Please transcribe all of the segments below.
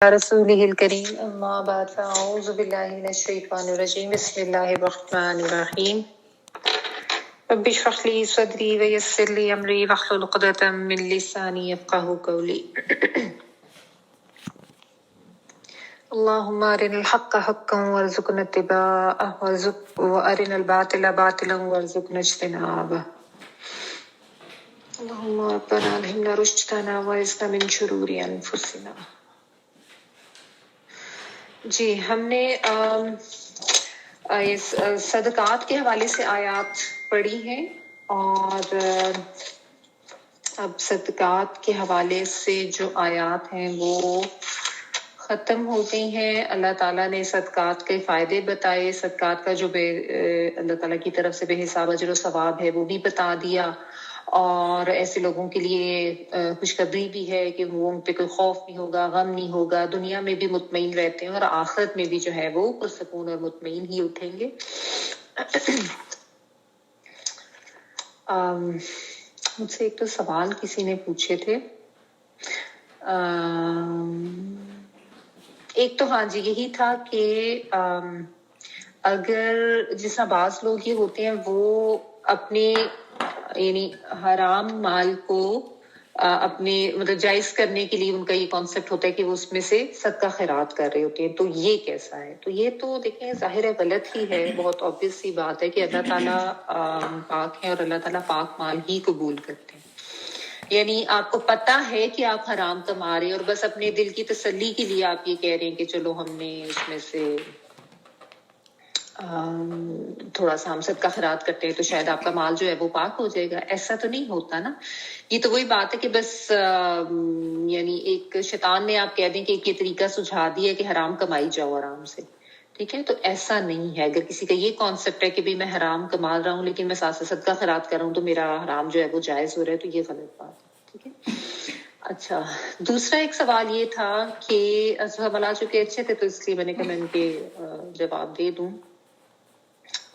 رسوله الكريم أما بعد فأعوذ بالله من الشيطان الرجيم بسم الله الرحمن الرحيم رب اشرح لي صدري ويسر لي أمري واحلل عقدة من لساني يفقهوا قولي اللهم أرنا الحق حقا وارزقنا اتباعه وأرنا الباطل باطلا وارزقنا اجتنابه اللهم ربنا ألهمنا رشدنا وعصمنا من شرور أنفسنا. جی ہم نے صدقات کے حوالے سے آیات پڑھی ہیں اور اب صدقات کے حوالے سے جو آیات ہیں وہ ختم ہو گئی ہیں. اللہ تعالیٰ نے صدقات کے فائدے بتائے، صدقات کا جو اللہ تعالیٰ کی طرف سے بے حساب اجر و ثواب ہے وہ بھی بتا دیا، اور ایسے لوگوں کے لیے خوشخبری بھی ہے کہ وہ ان پہ کوئی خوف نہیں ہوگا، غم نہیں ہوگا، دنیا میں بھی مطمئن رہتے ہیں اور آخرت میں بھی جو ہے وہ پرسکون اور مطمئن ہی اٹھیں گے. مجھ سے ایک تو سوال کسی نے پوچھے تھے، ایک تو ہاں جی یہی تھا کہ اگر جس طرح بعض لوگ یہ ہوتے ہیں وہ اپنے یعنی حرام مال کو اپنے مطلب جائز کرنے کے لیے ان کا یہ کانسیپٹ ہوتا ہے کہ وہ اس میں سے صدقہ خیرات کر رہے ہوتے ہیں، تو یہ کیسا ہے؟ تو یہ تو دیکھیں ظاہر ہے غلط ہی ہے، بہت آبویس سی بات ہے کہ اللہ تعالیٰ پاک ہے اور اللہ تعالیٰ پاک مال ہی قبول کرتے ہیں. یعنی آپ کو پتہ ہے کہ آپ حرام کما رہے ہیں اور بس اپنے دل کی تسلی کے لیے آپ یہ کہہ رہے ہیں کہ چلو ہم نے اس میں سے تھوڑا سا ہم صدقہ خیرات کرتے ہیں تو شاید آپ کا مال جو ہے وہ پاک ہو جائے گا. ایسا تو نہیں ہوتا نا. یہ تو وہی بات ہے کہ بس یعنی ایک شیطان نے آپ کہہ دیں کہ ایک یہ طریقہ سجھا دیا کہ حرام کمائی جاؤ آرام سے، ٹھیک ہے؟ تو ایسا نہیں ہے. اگر کسی کا یہ کانسیپٹ ہے کہ بھی میں حرام کما رہا ہوں لیکن میں ساتھ ساتھ صدقہ خیرات کر رہا ہوں تو میرا حرام جو ہے وہ جائز ہو رہا ہے، تو یہ غلط بات ہے، ٹھیک ہے؟ اچھا، دوسرا ایک سوال یہ تھا کہ سوال چکے اچھے تھے تو اس لیے میں نے کہا میں ان کے جواب دے دوں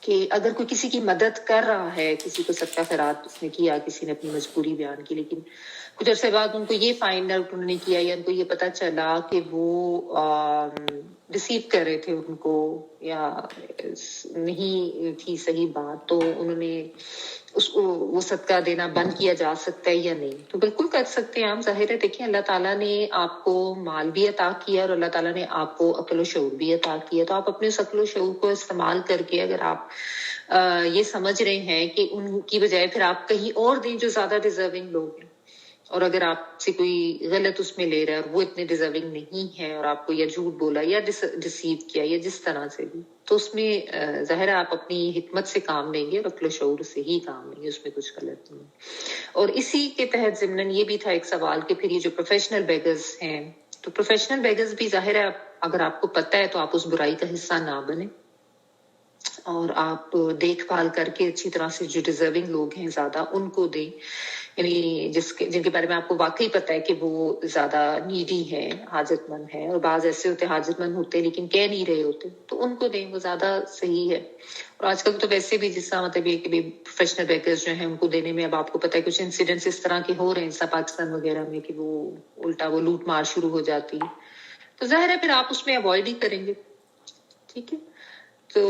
کہ اگر کوئی کسی کی مدد کر رہا ہے، کسی کو صدقہ خیرات اس نے کیا، کسی نے اپنی مجبوری بیان کی، لیکن کچھ عرصے بعد ان کو یہ فائنڈ آؤٹ انہوں نے کیا یا ان کو یہ پتا چلا کہ وہ ریسیو کر رہے تھے ان کو یا نہیں تھی صحیح بات، تو انہوں نے اس کو وہ صدقہ دینا بند کیا جا سکتا ہے یا نہیں؟ تو بالکل کر سکتے ہیں آپ. ظاہر ہے دیکھیں اللہ تعالیٰ نے آپ کو مال بھی عطا کیا اور اللہ تعالیٰ نے آپ کو عقل و شعور بھی عطا کیا، تو آپ اپنے اس عقل و شعور کو استعمال کر کے اگر آپ یہ سمجھ رہے ہیں کہ ان کی بجائے پھر آپ کہیں اور دیں جو زیادہ ڈیزرونگ لوگ ہیں، اور اگر آپ سے کوئی غلط اس میں لے رہا ہے اور وہ اتنے ڈیزرونگ نہیں ہے اور آپ کو یا جھوٹ بولا یا ڈسیو کیا یا جس طرح سے بھی، تو اس میں ظاہر ہے آپ اپنی حکمت سے کام لیں گے اور عقل و شعور سے ہی کام لیں گے، اس میں کچھ غلط نہیں. اور اسی کے تحت ضمن یہ بھی تھا ایک سوال کہ پھر یہ جو پروفیشنل بیگرز ہیں، تو پروفیشنل بیگرز بھی ظاہر ہے اگر آپ کو پتہ ہے تو آپ اس برائی کا حصہ نہ بنیں اور آپ دیکھ بھال کر کے اچھی طرح سے جو ڈیزرونگ لوگ ہیں زیادہ ان کو دیں، یعنی جن کے بارے میں آپ کو واقعی پتہ ہے کہ وہ زیادہ نیڈی ہے، حاجت مند ہے، اور بعض ایسے ہوتے حاجت مند ہوتے لیکن کہہ نہیں رہے ہوتے، تو ان کو دیں، وہ زیادہ صحیح ہے. اور آج کل تو ویسے بھی جس طرح مطلب یہ کہ پروفیشنل بیکرز جو ہیں ان کو دینے میں اب آپ کو پتہ ہے کچھ انسیڈنٹس اس طرح کے ہو رہے ہیں پاکستان وغیرہ میں کہ وہ الٹا وہ لوٹ مار شروع ہو جاتی ہے، تو ظاہر ہے پھر آپ اس میں اوائڈ ہی کریں گے، ٹھیک ہے؟ تو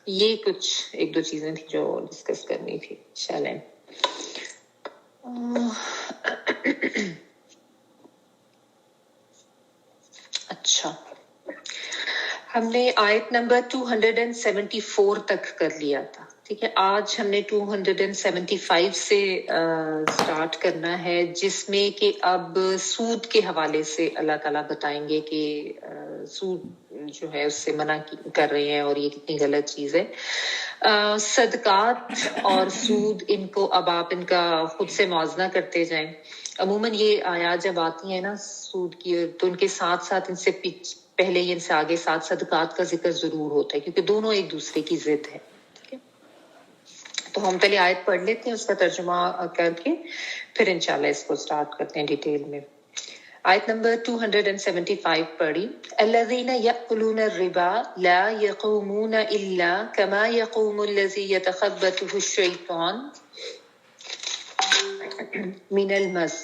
یہ کچھ ایک دو چیزیں تھیں جو ڈسکس کرنی تھی. چلیں اچھا، ہم نے آیت نمبر 274 تک کر لیا تھا، ٹھیک ہے؟ آج ہم نے 275 سے سٹارٹ کرنا ہے، جس میں کہ اب سود کے حوالے سے اللہ تعالیٰ بتائیں گے کہ سود جو ہے اس سے منع کر رہے ہیں اور یہ کتنی غلط چیز ہے. صدقات اور سود ان کو اب آپ ان کا خود سے موازنہ کرتے جائیں. عموماً یہ آیات جب آتی ہیں نا سود کی تو ان کے ساتھ ساتھ ان سے پہلے ان سے آگے ساتھ صدقات کا ذکر ضرور ہوتا ہے کیونکہ دونوں ایک دوسرے کی ضد ہے. ٹھیک ہے، تو ہم پہلے آیت پڑھ لیتے ہیں، اس کا ترجمہ کر کے پھر انشاءاللہ اس کو سٹارٹ کرتے ہیں ڈیٹیل میں. آیت نمبر 275 پڑھی. الذین یأکلون الربا لا یقومون الا کما یقوم الذی یتخبطہ الشیطان من المس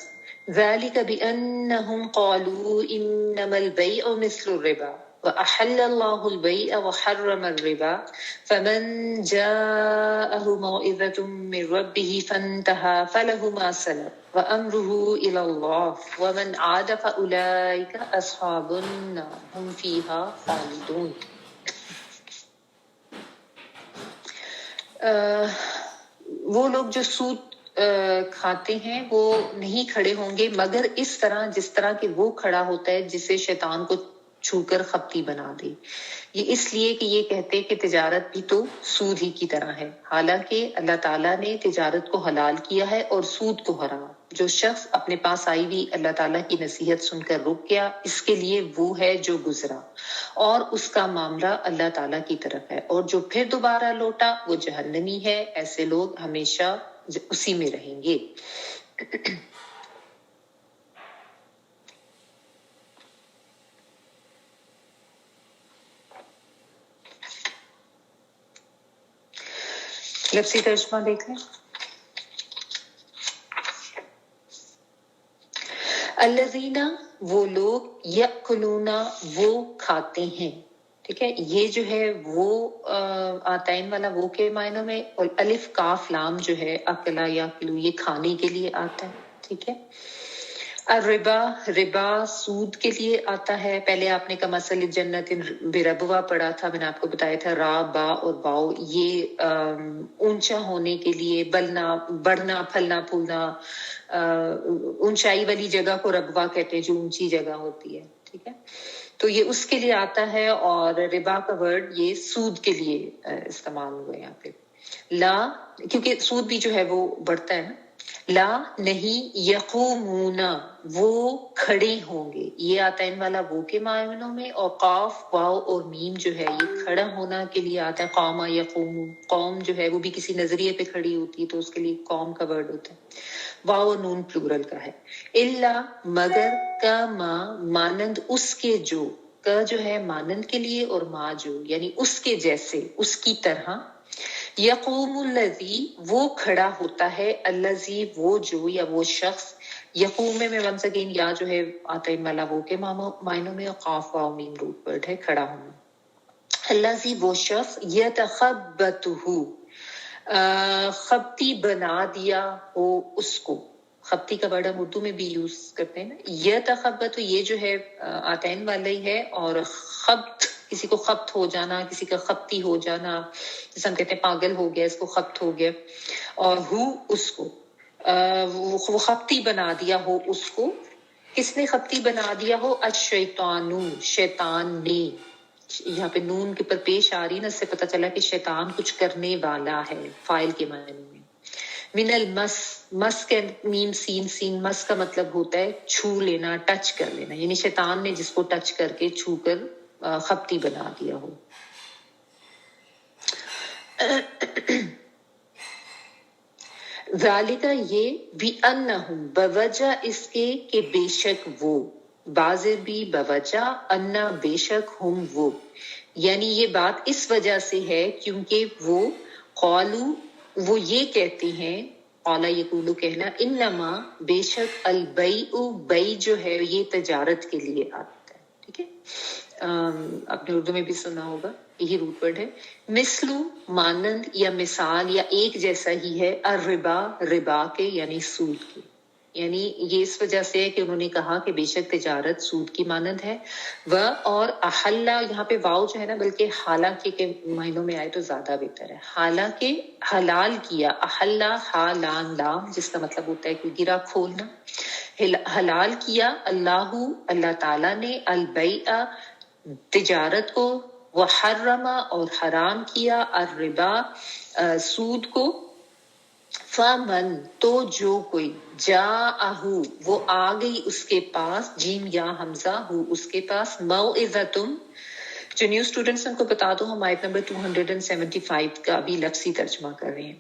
ذلك بأنهم قالوا إنما البيع مثل الربا وأحل الله البيع وحرم الربا فمن جاءه موعظة من ربه فانتهى فله ما سلف وأمره إلى الله ومن عاد فأولئك أصحاب النار هم فيها خالدون. وہ لوگ جو سود کھاتے ہیں وہ نہیں کھڑے ہوں گے مگر اس طرح جس طرح کہ وہ کھڑا ہوتا ہے جسے شیطان کو چھو کر خپتی بنا دے. یہ اس لیے کہ یہ کہتے کہ تجارت بھی تو سود ہی کی طرح ہے، حالانکہ اللہ تعالیٰ نے تجارت کو حلال کیا ہے اور سود کو حرام. جو شخص اپنے پاس آئی ہوئی اللہ تعالیٰ کی نصیحت سن کر رک گیا، اس کے لیے وہ ہے جو گزرا اور اس کا معاملہ اللہ تعالیٰ کی طرف ہے، اور جو پھر دوبارہ لوٹا وہ جہنمی ہے. ایسے لوگ ہمیشہ اسی میں رہیں گے. لفظی ترجمہ دیکھ لیں. الذین وہ لوگ یأکلون وہ کھاتے ہیں. ٹھیک ہے، یہ جو ہے وہ آتین والا وہ کے معنوں میں، اور الف کاف لام جو ہے اکلا یاکلو یہ کھانے کے لیے آتا ہے. ٹھیک ہے. الربا ربا سود کے لیے آتا ہے. پہلے آپ نے کمثل جنت بربوا پڑھا تھا، میں نے آپ کو بتایا تھا را با اور باؤ یہ اونچا ہونے کے لیے، بلنا بڑھنا پھلنا پھولنا، اونچائی والی جگہ کو ربوا کہتے ہیں جو اونچی جگہ ہوتی ہے. ٹھیک ہے، تو یہ اس کے لیے آتا ہے. اور ربا کا ورڈ یہ سود کے لیے استعمال ہوا یہاں پہ. لا کیونکہ سود بھی جو ہے وہ بڑھتا ہے نا. لا نہیں، یقومون وہ کھڑے ہوں گے، یہ آتا ہے ان والا وہ کے معنوں میں. اور قاف واو اور میم جو ہے یہ کھڑا ہونا کے لیے آتا ہے. قوم یقوم، قوم جو ہے وہ بھی کسی نظریے پہ کھڑی ہوتی ہے تو اس کے لیے قوم کا ورڈ ہوتا ہے. واو نون پلورل کا ہے. الا مگر، کا ما مانند اس کے جو، کا جو ہے مانند کے لیے اور ما جو یعنی اس کے جیسے، اس کی طرح. یقوم الذی وہ کھڑا ہوتا ہے، الذی وہ جو یا وہ شخص. یقوم میں ونس اگین یا جو ہے آتا ہے مالا وہ کے معنوں میں، قاف واو میم روٹ ورڈ ہے کھڑا ہونا. الذی وہ شخص، یتخبطہ خبتی بنا دیا ہو اس کو. خبتی کا ورڈ ہم اردو میں بھی یوز کرتے ہیں نا. یتخبط یہ جو ہے آتین والا ہی ہے، اور خبت کسی کو خبت ہو جانا، کسی کا خبتی ہو جانا، جیسے ہم کہتے ہیں پاگل ہو گیا، اس کو خبت ہو گیا. اور ہو اس کو وہ خبتی بنا دیا ہو اس کو. کس نے خبتی بنا دیا ہو؟ الشیطان شیطان نے. یہاں پہ نون کے پر پیش آ رہی نا، اس سے پتہ چلا کہ شیطان کچھ کرنے والا ہے، فاعل کے معنی میں. من المس، مس کے میم سین سین، مس کا مطلب ہوتا ہے چھو لینا، ٹچ کر لینا، یعنی شیطان نے جس کو ٹچ کر کے چھو کر خبتی بنا دیا ہو. ذالکہ یہ، بھی انہم بوجہ اس کے کہ بے شک وہ، بازر بھی بوجہ انا بے شک ہم وہ، یعنی یہ بات اس وجہ سے ہے کیونکہ وہ قالو وہ یہ کہتے ہیں، قالا یقولو کہنا، انما بے شک البیع بیع جو ہے یہ تجارت کے لیے آتا ہے. ٹھیک ہے، آپ نے اردو میں بھی سنا ہوگا، یہی روٹ ورڈ ہے. مثلو مانند یا مثال یا ایک جیسا ہی ہے، الربا ربا کے یعنی سود کے. یعنی یہ اس وجہ سے ہے کہ انہوں نے کہا کہ بے شک تجارت سود کی مانند ہے. اور احلا یہاں پہ واؤ جو ہے نا بلکہ حالانکہ کے معنوں میں آئے تو زیادہ بہتر ہے. حالانکہ حلال کیا، احلا ہا لام لام جس کا مطلب ہوتا ہے کوئی گرا کھولنا. حلال کیا اللہ تعالیٰ نے البیع تجارت کو، وحرم اور حرام کیا الربا سود کو. فمن تو جو کوئی، جاءہو وہ آ گئی اس کے پاس، جیم یا حمزہ ہو اس کے پاس، موعظتم جو نیو اسٹوڈنٹس ان کو بتا دو ہم آیت نمبر 275 کا بھی لفظی ترجمہ کر رہے ہیں.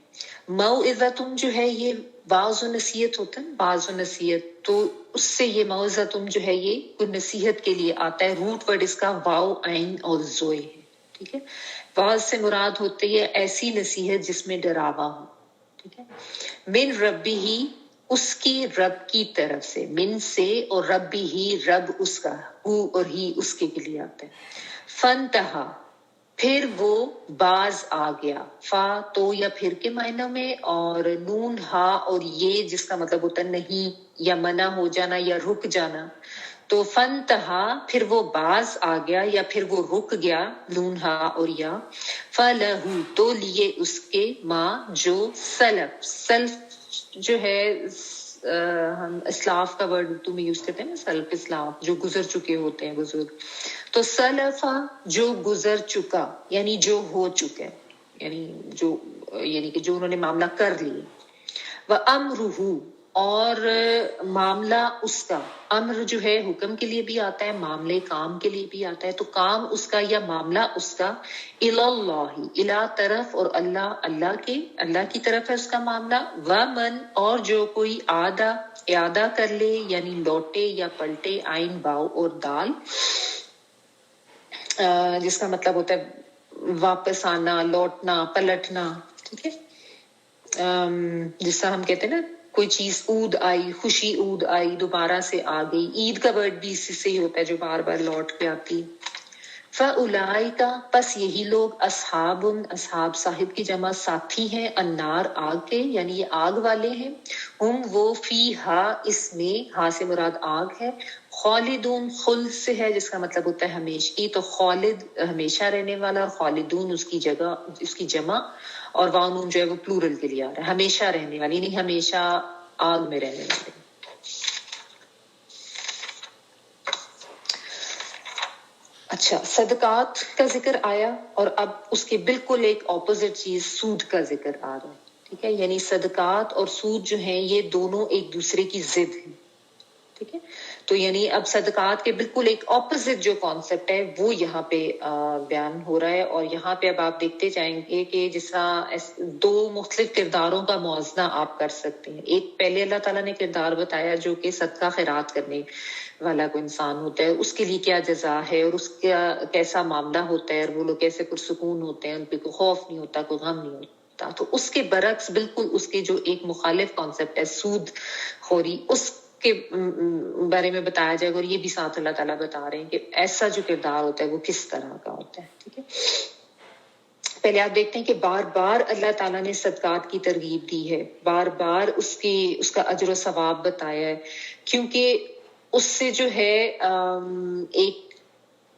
موعظتم جو ہے یہ واعظ و نصیحت ہوتا ہے، واعظ و نصیحت، تو اس سے یہ موعظتم جو ہے یہ کوئی نصیحت کے لیے آتا ہے. روٹ ورڈ اس کا واو عین اور زوئے ہے. ٹھیک ہے، واعظ سے مراد ہوتی ہے ایسی نصیحت جس میں ڈراوا ہو. ٹھیک ہے. من ربی ہی اس کی رب کی طرف سے، من سے اور رب بھی ہی رب اس کا، ہو اور ہی اس کے لیے آتا ہے. فنتہا پھر وہ باز آ گیا، فا تو یا پھر کے معنوں میں، اور نون ہا اور یہ جس کا مطلب ہوتا ہے نہیں یا منع ہو جانا یا رک جانا. تو فنتہا پھر وہ باز آ گیا یا پھر وہ رک گیا، نون ہا اور یا. فلہو تو لیے اس کے، ماں جو سلف، سلف جو ہے ہم اسلاف کا ورڈ اردو میں یوز کرتے ہیں نا، سلف اسلاف جو گزر چکے ہوتے ہیں بزرگ. تو سلفا جو گزر چکا یعنی جو ہو چکا، یعنی کہ جو انہوں نے معاملہ کر لیے. وَأَمْرُهُ اور معاملہ اس کا، امر جو ہے حکم کے لیے بھی آتا ہے، معاملے کام کے لیے بھی آتا ہے. تو کام اس کا یا معاملہ اس کا، اللہ الا طرف، اور اللہ کے، اللہ کی طرف ہے اس کا معاملہ. ومن اور جو کوئی اعادہ کر لے یعنی لوٹے یا پلٹے، عین باؤ اور دال، جس کا مطلب ہوتا ہے واپس آنا، لوٹنا، پلٹنا. ٹھیک ہے، جس طرح ہم کہتے ہیں نا کوئی چیز اود آئی، خوشی اود آئی، دوبارہ سے آ گئی. عید کا ورڈ بھی اسی سے ہی ہوتا ہے جو بار بار لوٹ کے آتی. فَأُولَٰئِکَ پس یہی لوگ، اصحاب صاحب کی جمع ساتھی ہیں، النار آگ کے یعنی یہ آگ والے ہیں. ہم وہ فیہا اس میں، ہاں سے مراد آگ ہے. خالدون خلد سے ہے جس کا مطلب ہوتا ہے ہمیشگی. تو خالد ہمیشہ رہنے والا، اور خالدون اس کی جگہ، اس کی جمع، اور وانون جو ہے وہ پلورل کے لیے آ رہا ہے، ہمیشہ رہنے والی نہیں، ہمیشہ آگ میں رہنے والے. اچھا، صدقات کا ذکر آیا اور اب اس کے بالکل ایک اپوزٹ چیز سود کا ذکر آ رہا ہے. ٹھیک ہے، یعنی صدقات اور سود جو ہیں یہ دونوں ایک دوسرے کی ضد ہیں. ٹھیک ہے، تو یعنی اب صدقات کے بالکل ایک اپوزٹ جو کانسیپٹ ہے وہ یہاں پہ بیان ہو رہا ہے. اور یہاں پہ اب آپ دیکھتے جائیں گے کہ جس طرح دو مختلف کرداروں کا موازنہ آپ کر سکتے ہیں. ایک پہلے اللہ تعالیٰ نے کردار بتایا جو کہ صدقہ خیرات کرنے والا کوئی انسان ہوتا ہے، اس کے لیے کیا جزا ہے اور اس کا کیسا معاملہ ہوتا ہے، اور وہ لوگ کیسے پرسکون ہوتے ہیں، ان پہ کوئی خوف نہیں ہوتا، کوئی غم نہیں ہوتا. تو اس کے برعکس بالکل اس کے جو ایک مخالف کانسیپٹ ہے سود خوری، اس کے بارے میں بتایا جائے گا. اور یہ بھی ساتھ اللہ تعالیٰ بتا رہے ہیں کہ ایسا جو کردار ہوتا ہے وہ کس طرح کا ہوتا ہے. ٹھیک ہے، پہلے آپ دیکھتے ہیں کہ بار بار اللہ تعالیٰ نے صدقات کی ترغیب دی ہے، بار بار اس کا اجر و ثواب بتایا ہے، کیونکہ اس سے جو ہے ایک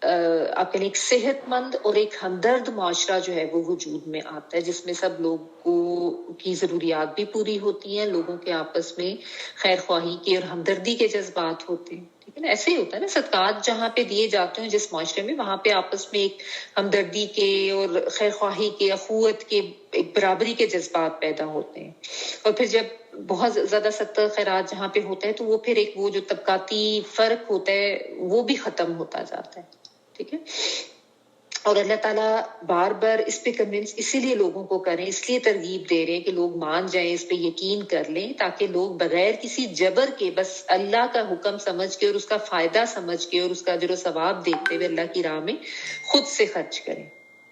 آپ کہنے ایک صحت مند اور ایک ہمدرد معاشرہ جو ہے وہ وجود میں آتا ہے، جس میں سب لوگوں کی ضروریات بھی پوری ہوتی ہیں، لوگوں کے آپس میں خیر خواہی کے اور ہمدردی کے جذبات ہوتے ہیں. ٹھیک ہے نا، ایسے ہی ہوتا ہے نا، صدقات جہاں پہ دیے جاتے ہیں جس معاشرے میں، وہاں پہ آپس میں ایک ہمدردی کے اور خیر خواہی کے، اخوت کے، ایک برابری کے جذبات پیدا ہوتے ہیں. اور پھر جب بہت زیادہ صدقہ خیرات جہاں پہ ہوتا ہے تو وہ پھر ایک وہ جو طبقاتی فرق ہوتا ہے وہ بھی ختم ہوتا جاتا ہے. ٹھیک ہے، اور اللہ تعالیٰ بار بار اس پہ کنونس اسی لیے لوگوں کو کریں، اس لیے ترغیب دے رہے ہیں کہ لوگ مان جائیں، اس پہ یقین کر لیں، تاکہ لوگ بغیر کسی جبر کے بس اللہ کا حکم سمجھ کے اور اس کا فائدہ سمجھ کے اور اس کا اجر و ثواب دیکھتے ہوئے اللہ کی راہ میں خود سے خرچ کریں.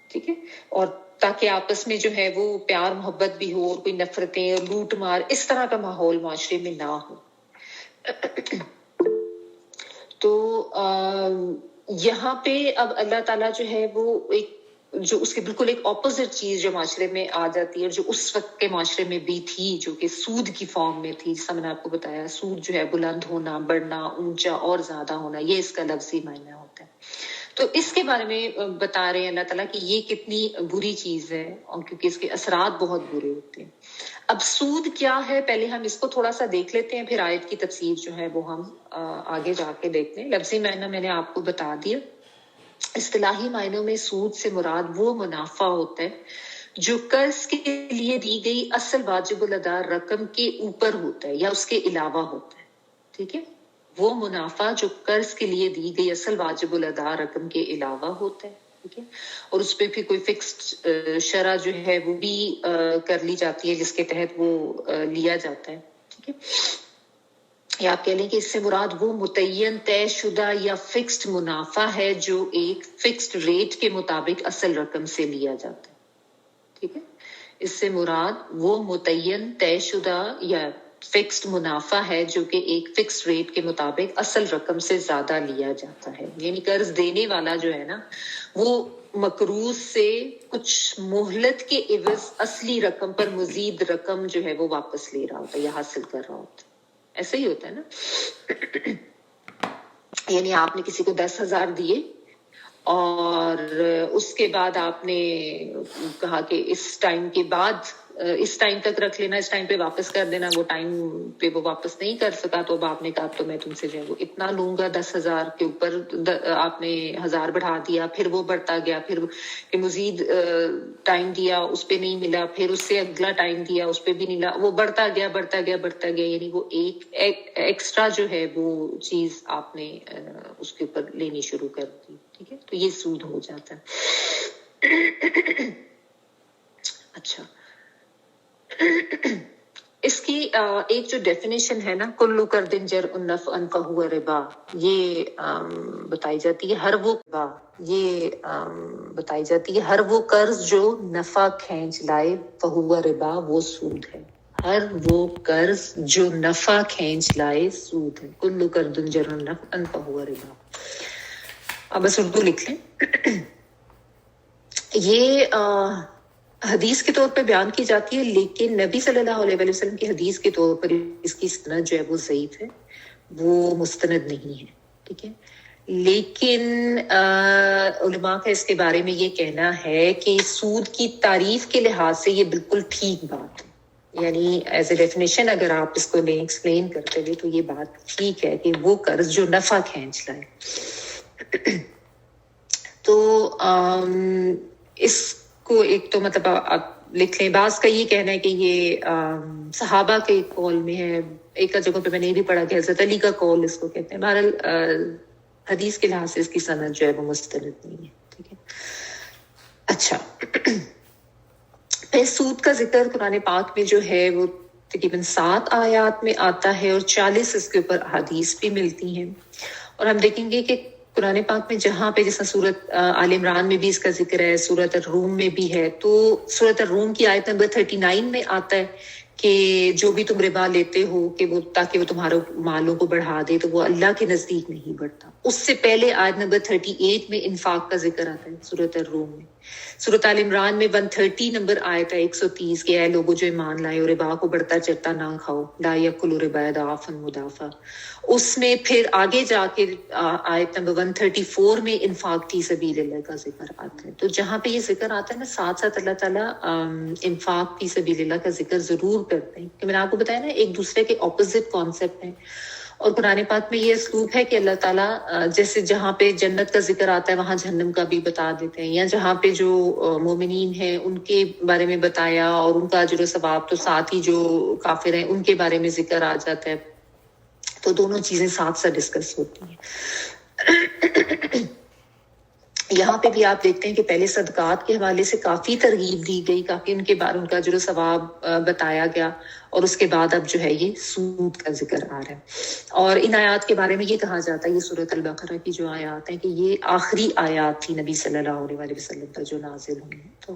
ٹھیک ہے، اور تاکہ آپس میں جو ہے وہ پیار محبت بھی ہو، اور کوئی نفرتیں اور لوٹ مار اس طرح کا ماحول معاشرے میں نہ ہو. تو یہاں پہ اب اللہ تعالیٰ جو ہے وہ ایک جو اس کے بالکل ایک اپوزٹ چیز جو معاشرے میں آ جاتی ہے، اور جو اس وقت کے معاشرے میں بھی تھی، جو کہ سود کی فارم میں تھی، جیسا میں نے آپ کو بتایا، سود جو ہے بلند ہونا، بڑھنا، اونچا اور زیادہ ہونا، یہ اس کا لفظی معنی ہوتا ہے. تو اس کے بارے میں بتا رہے ہیں اللہ تعالیٰ کہ یہ کتنی بری چیز ہے، اور کیونکہ اس کے اثرات بہت برے ہوتے ہیں. اب سود کیا ہے، پہلے ہم اس کو تھوڑا سا دیکھ لیتے ہیں، پھر آیت کی تفسیر جو ہے وہ ہم آگے جا کے دیکھتے ہیں. لفظی معنی میں نے آپ کو بتا دیا. اصطلاحی معنوں میں سود سے مراد وہ منافع ہوتا ہے جو قرض کے لیے دی گئی اصل واجب الادا رقم کے اوپر ہوتا ہے یا اس کے علاوہ ہوتا ہے. ٹھیک ہے، وہ منافع جو قرض کے لیے دی گئی اصل واجب الادا رقم کے علاوہ ہوتا ہے. ٹھیک ہے، اور اس پہ پھر کوئی فکسڈ شرح جو ہے وہ بھی کر لی جاتی ہے جس کے تحت وہ لیا جاتا ہے. ٹھیک ہے، یا آپ کہہ لیں کہ اس سے مراد وہ متعین طے شدہ یا فکسڈ منافع ہے جو ایک فکسڈ ریٹ کے مطابق اصل رقم سے لیا جاتا ہے. ٹھیک ہے، اس سے مراد وہ متعین طے شدہ یا فکسڈ منافع ہے جو کہ ایک فکس ریٹ کے مطابق اصل رقم سے زیادہ لیا جاتا ہے. یعنی قرض دینے والا جو ہے نا وہ مقروض سے کچھ مہلت کے عوض اصلی رقم پر مزید رقم جو ہے وہ واپس لے رہا ہوتا ہے یا حاصل کر رہا ہوتا ہے. ایسا ہی ہوتا ہے نا. یعنی آپ نے کسی کو 10,000 دیے اور اس کے بعد آپ نے کہا کہ اس ٹائم کے بعد اس ٹائم تک رکھ لینا, اس ٹائم پہ واپس کر دینا. وہ ٹائم پہ وہ واپس نہیں کر سکا تو اب آپ نے کہا تو میں تم سے جو ہے وہ اتنا لوں گا, 10,000 کے اوپر آپ نے 1,000 بڑھا دیا, پھر وہ بڑھتا گیا, پھر مزید ٹائم دیا اس پہ نہیں ملا, پھر اس سے اگلا ٹائم دیا اس پہ بھی نہیں ملا, وہ بڑھتا گیا بڑھتا گیا بڑھتا گیا. یعنی وہ ایک ایکسٹرا جو ہے وہ چیز آپ نے اس کے اوپر لینی شروع کر دی. ٹھیک ہے, تو یہ سود ہو جاتا ہے. اچھا, اس کی ایک جو ڈیفینیشن ہے نا, کلو کردن جر نفعا فہو ربا, یہ بتائی جاتی ہے ہر وہ قرض جو نفع کھینچ لائے فہو ربا, وہ سود ہے. ہر وہ قرض جو نفع کھینچ لائے سود ہے. کلو کردن جر نفعا فہو ربا. اب بس اردو لکھ لیں. یہ حدیث کے طور پہ بیان کی جاتی ہے, لیکن نبی صلی اللہ علیہ وسلم کی حدیث کے طور پر اس کی سند جو ہے وہ ضعیف ہے, وہ مستند نہیں ہے. ٹھیک ہے, لیکن علماء کا اس کے بارے میں یہ کہنا ہے کہ سود کی تعریف کے لحاظ سے یہ بالکل ٹھیک بات ہے. یعنی ایز اے ڈیفینیشن اگر آپ اس کو لیں ایکسپلین کرتے ہوئے تو یہ بات ٹھیک ہے کہ وہ قرض جو نفع کھینچ لائے. تو اس کو ایک تو مطلب آپ لکھ لیں. بعض کا یہ کہنا ہے کہ یہ صحابہ کے قول میں ہے, ایک جگہ پہ میں نے یہ بھی پڑھا کہ حضرت علی کا قول اس کو کہتے ہیں. بہرحال حدیث کے لحاظ سے اس کی سند جو ہے وہ مستند نہیں ہے. ٹھیک ہے, اچھا. پھر سود کا ذکر قرآن پاک میں جو ہے وہ تقریباً 7 آیات میں آتا ہے اور 40 اس کے اوپر احادیث بھی ملتی ہیں. اور ہم دیکھیں گے کہ قرآن پاک میں جہاں پہ جیسا سورت آل عمران میں بھی اس کا ذکر ہے, سورت الروم میں بھی ہے, تو سورت الروم کی آیت نمبر 39 میں آتا ہے کہ جو بھی تم ربا لیتے ہو کہ وہ تاکہ وہ تمہارے مالوں کو بڑھا دے تو وہ اللہ کے نزدیک نہیں بڑھتا. اس سے پہلے آیت نمبر 38 میں انفاق کا ذکر آتا ہے سورت الروم میں. سورت آل عمران میں 130 نمبر آیت ہے 130 کہ اے لوگوں جو ایمان لائے اور ربا کو بڑھتا چڑھتا نہ کھاؤ, لا یاکلوا الربا ضعفا مضاعفا. اس میں پھر آگے جا کے آیت نمبر 134 میں انفاق فی سبیل اللہ کا ذکر آتا ہے. تو جہاں پہ یہ ذکر آتا ہے نا, ساتھ ساتھ اللہ تعالیٰ انفاق فی سبیل اللہ کا ذکر ضرور کرتے ہیں. کہ میں نے آپ کو بتایا نا ایک دوسرے کے اپوزٹ کانسیپٹ ہیں. اور قرآن پاک میں یہ اسلوب ہے کہ اللہ تعالیٰ جیسے جہاں پہ جنت کا ذکر آتا ہے وہاں جہنم کا بھی بتا دیتے ہیں, یا جہاں پہ جو مومنین ہیں ان کے بارے میں بتایا اور ان کا اجر و ثواب, تو ساتھ ہی جو کافر ہیں ان کے بارے میں ذکر آ جاتا ہے. تو دونوں چیزیں ساتھ ساتھ ڈسکس ہوتی ہیں. یہاں پہ بھی آپ دیکھتے ہیں کہ پہلے صدقات کے حوالے سے کافی ترغیب دی گئی, کافی ان کے بارے ان کا اجر و ثواب بتایا گیا, اور اس کے بعد اب جو ہے یہ سود کا ذکر آ رہا ہے. اور ان آیات کے بارے میں یہ کہا جاتا ہے, یہ سورۃ البقرہ کی جو آیات ہیں, کہ یہ آخری آیات تھی نبی صلی اللہ علیہ وسلم پر جو نازل ہوئی. تو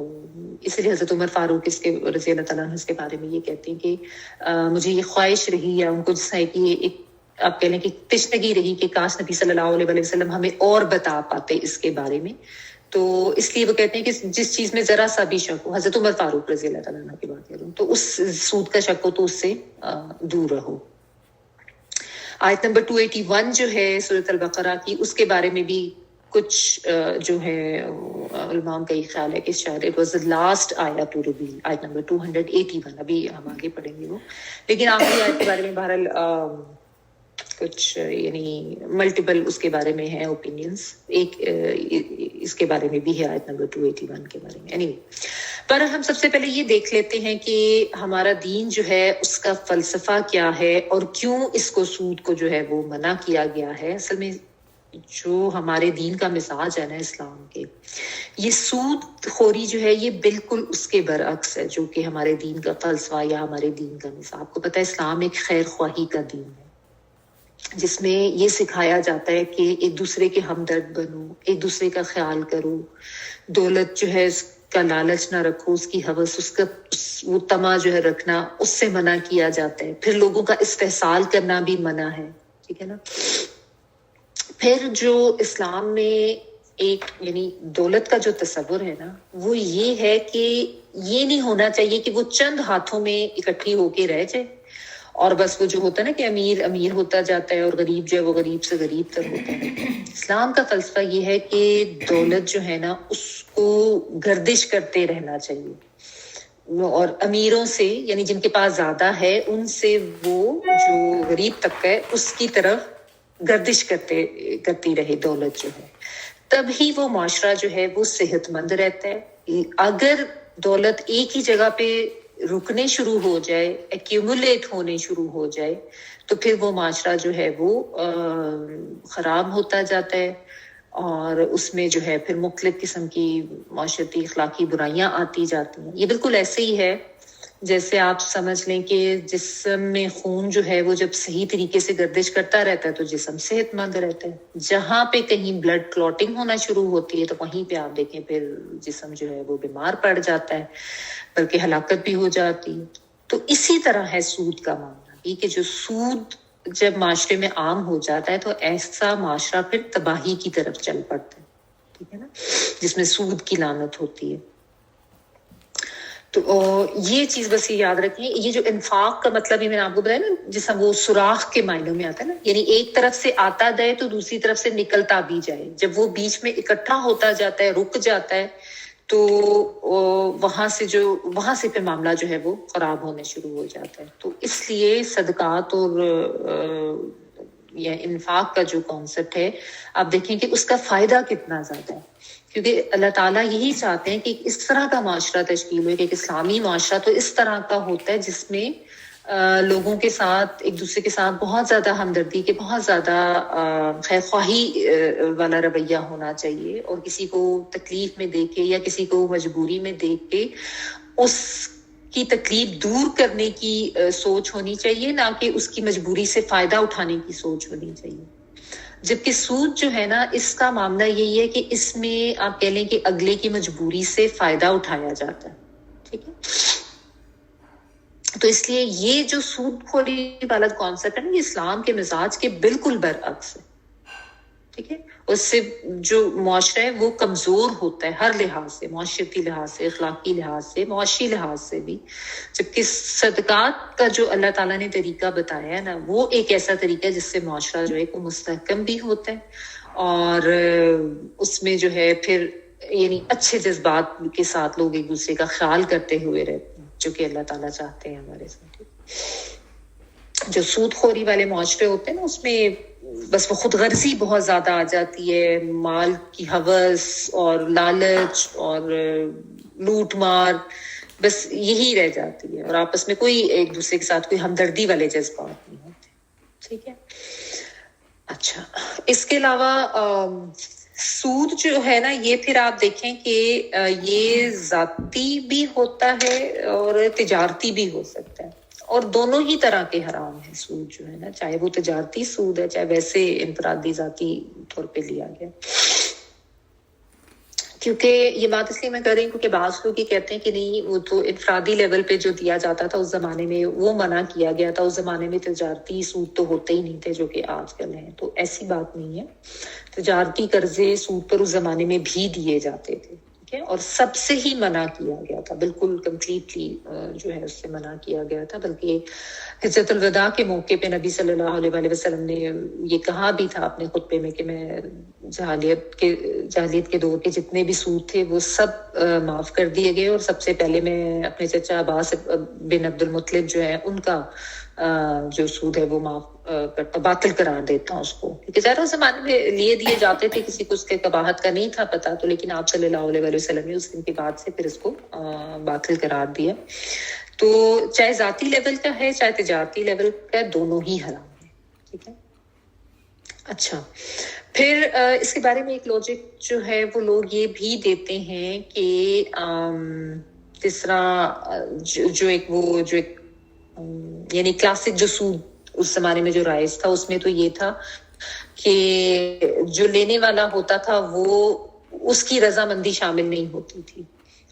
اس لیے حضرت عمر فاروق اس کے رضی اللہ تعالیٰ عنہ اس کے بارے میں یہ کہتے ہیں کہ مجھے یہ خواہش رہی, یا ان کو جس ہے کہ ایک آپ کہہ لیں کہ تشنگی رہی کہ کاش نبی صلی اللہ علیہ وسلم ہمیں اور بتا پاتے اس کے بارے میں. تو اس لیے وہ کہتے ہیں کہ جس چیز میں ذرا سا بھی شک ہو, حضرت عمر فاروق رضی اللہ تعالیٰ عنہ کی بات کروں, تو اس سود کا شک ہو تو اس سے دور رہو. آیت نمبر 281 جو ہے سورۃ البقرہ کی, اس کے بارے میں بھی کچھ جو ہے علماء کا یہ خیال ہے کہ شاید اٹ واز the last آیت ٹو ریویل, آیت نمبر 281. ابھی ہم آگے پڑھیں گے وہ, لیکن آخری آیت کے بارے میں بہرحال کچھ یعنی ملٹیپل اس کے بارے میں ہیں اوپینینز. ایک اس کے بارے میں بھی ہے آیت نمبر 281 کے بارے میں. اینی پر ہم سب سے پہلے یہ دیکھ لیتے ہیں کہ ہمارا دین جو ہے اس کا فلسفہ کیا ہے اور کیوں اس کو سود کو جو ہے وہ منع کیا گیا ہے. اصل میں جو ہمارے دین کا مزاج ہے نا اسلام کے, یہ سود خوری جو ہے یہ بالکل اس کے برعکس ہے جو کہ ہمارے دین کا فلسفہ یا ہمارے دین کا مزاج. آپ کو پتہ ہے اسلام ایک خیر خواہی کا دین ہے جس میں یہ سکھایا جاتا ہے کہ ایک دوسرے کے ہمدرد بنو, ایک دوسرے کا خیال کرو, دولت جو ہے کا لالچ نہ رکھو، اس کی ہوس، اس کا وہ تما جو ہے رکھنا، اس سے منع کیا جاتا ہے. پھر لوگوں کا استحصال کرنا بھی منع ہے. ٹھیک ہے نا. پھر جو اسلام میں ایک یعنی دولت کا جو تصور ہے نا، وہ یہ ہے کہ یہ نہیں ہونا چاہیے کہ وہ چند ہاتھوں میں اکٹھی ہو کے رہ جائے اور بس وہ جو ہوتا ہے نا کہ امیر امیر ہوتا جاتا ہے اور غریب جو ہے وہ غریب سے غریب تر ہوتا ہے. اسلام کا فلسفہ یہ ہے کہ دولت جو ہے نا اس کو گردش کرتے رہنا چاہیے، اور امیروں سے یعنی جن کے پاس زیادہ ہے ان سے وہ جو غریب طبقہ ہے اس کی طرف گردش کرتی رہے دولت جو ہے. تب ہی وہ معاشرہ جو ہے وہ صحت مند رہتا ہے. اگر دولت ایک ہی جگہ پہ رکنے شروع ہو جائے، ایکیومولیٹ ہونے شروع ہو جائے، تو پھر وہ معاشرہ جو ہے وہ خراب ہوتا جاتا ہے، اور اس میں جو ہے پھر مختلف قسم کی معاشرتی اخلاقی برائیاں آتی جاتی ہیں. یہ بالکل ایسے ہی ہے جیسے آپ سمجھ لیں کہ جسم میں خون جو ہے وہ جب صحیح طریقے سے گردش کرتا رہتا ہے تو جسم صحت مند رہتا ہے. جہاں پہ کہیں بلڈ کلوٹنگ ہونا شروع ہوتی ہے تو وہیں پہ آپ دیکھیں پھر جسم جو ہے وہ بیمار پڑ جاتا ہے، بلکہ ہلاکت بھی ہو جاتی ہے. تو اسی طرح ہے سود کا معاملہ بھی، کہ جو سود جب معاشرے میں عام ہو جاتا ہے تو ایسا معاشرہ پھر تباہی کی طرف چل پڑتا ہے. ٹھیک ہے نا، جس میں سود کی لعنت ہوتی ہے. تو یہ چیز بس یہ یاد رکھیں. یہ جو انفاق کا مطلب ہی میں نے آپ کو بتایا نا، جیسا وہ سوراخ کے معنوں میں آتا ہے نا، یعنی ایک طرف سے آتا جائے تو دوسری طرف سے نکلتا بھی جائے. جب وہ بیچ میں اکٹھا ہوتا جاتا ہے، رک جاتا ہے، تو وہاں سے پھر معاملہ جو ہے وہ خراب ہونے شروع ہو جاتا ہے. تو اس لیے صدقات اور یا انفاق کا جو کانسیپٹ ہے، آپ دیکھیں کہ اس کا فائدہ کتنا زیادہ ہے، کیونکہ اللہ تعالیٰ یہی چاہتے ہیں کہ اس طرح کا معاشرہ تشکیل ہو. کہ ایک اسلامی معاشرہ تو اس طرح کا ہوتا ہے جس میں لوگوں کے ساتھ ایک دوسرے کے ساتھ بہت زیادہ ہمدردی کے، بہت زیادہ خیر خواہی والا رویہ ہونا چاہیے، اور کسی کو تکلیف میں دیکھ کے یا کسی کو مجبوری میں دیکھ کے اس کی تکلیف دور کرنے کی سوچ ہونی چاہیے، نہ کہ اس کی مجبوری سے فائدہ اٹھانے کی سوچ ہونی چاہیے. جبکہ سود جو ہے نا، اس کا معاملہ یہی ہے کہ اس میں آپ کہہ لیں کہ اگلے کی مجبوری سے فائدہ اٹھایا جاتا ہے. ٹھیک ہے. تو اس لیے یہ جو سود خوری والا کانسیپٹ ہے نا، یہ اسلام کے مزاج کے بالکل برعکس ہے. ٹھیک ہے. اس سے جو معاشرہ ہے وہ کمزور ہوتا ہے ہر لحاظ سے، معاشرتی لحاظ سے، اخلاقی لحاظ سے، معاشی لحاظ سے بھی. جبکہ صدقات کا جو اللہ تعالیٰ نے طریقہ بتایا ہے نا، وہ ایک ایسا طریقہ ہے جس سے معاشرہ جو ہے وہ مستحکم بھی ہوتا ہے، اور اس میں جو ہے پھر یعنی اچھے جذبات کے ساتھ لوگ ایک دوسرے کا خیال کرتے ہوئے رہتے ہیں، جو کہ اللہ تعالیٰ چاہتے ہیں ہمارے ساتھ. جو سود خوری والے معاشرے ہوتے ہیں نا، اس میں بس وہ خود غرضی بہت زیادہ آ جاتی ہے، مال کی ہوس اور لالچ اور لوٹ مار، بس یہی رہ جاتی ہے، اور آپس میں کوئی ایک دوسرے کے ساتھ کوئی ہمدردی والے جذبات نہیں ہوتے. ٹھیک ہے. اچھا، اس کے علاوہ سود جو ہے نا، یہ پھر آپ دیکھیں کہ یہ ذاتی بھی ہوتا ہے اور تجارتی بھی ہو سکتا ہے، اور دونوں ہی طرح کے حرام ہیں. سود جو ہے نا، چاہے وہ تجارتی سود ہے، چاہے ویسے انفرادی ذاتی طور پہ لیا گیا. کیونکہ یہ بات اس لیے میں کر رہی ہوں کیونکہ بعض لوگ یہ کہتے ہیں کہ نہیں، وہ تو انفرادی لیول پہ جو دیا جاتا تھا اس زمانے میں وہ منع کیا گیا تھا، اس زمانے میں تجارتی سود تو ہوتے ہی نہیں تھے جو کہ آج کل ہیں. تو ایسی بات نہیں ہے، تجارتی قرضے سود پر اس زمانے میں بھی دیے جاتے تھے. ٹھیک ہے. اور سب سے ہی منع کیا گیا تھا، بالکل کمپلیٹلی جو ہے اس سے منع کیا گیا تھا. بلکہ حجۃ الوداع کے موقع پہ نبی صلی اللہ علیہ وسلم نے یہ کہا بھی تھا اپنے خطبے میں کہ میں جاہلیت کے دور کے جتنے بھی سود تھے وہ سب معاف کر دیے گئے، اور سب سے پہلے میں اپنے چچا عباس بن عبد المطلب جو ہے ان کا جو سود ہے وہ معاف کرتا، باطل قرار دیتا ہوں اس کو. کیونکہ ظاہر اس زمانے میں لیے دیے جاتے تھے، کسی کو اس کے قباحت کا نہیں تھا پتا، تو لیکن آپ صلی اللہ علیہ وسلم نے اس دن کے بعد سے پھر اس کو باطل قرار دیا. تو چاہے ذاتی لیول کا ہے چاہے تجارتی لیول کا، دونوں ہی حرام ہے. ٹھیک ہے. اچھا، پھر اس کے بارے میں ایک لاجک جو ہے وہ لوگ یہ بھی دیتے ہیں کہ جس طرح جو ایک یعنی کلاسک جو سود اس زمانے میں جو رائج تھا، اس میں تو یہ تھا کہ جو لینے والا ہوتا تھا وہ اس کی رضامندی شامل نہیں ہوتی تھی،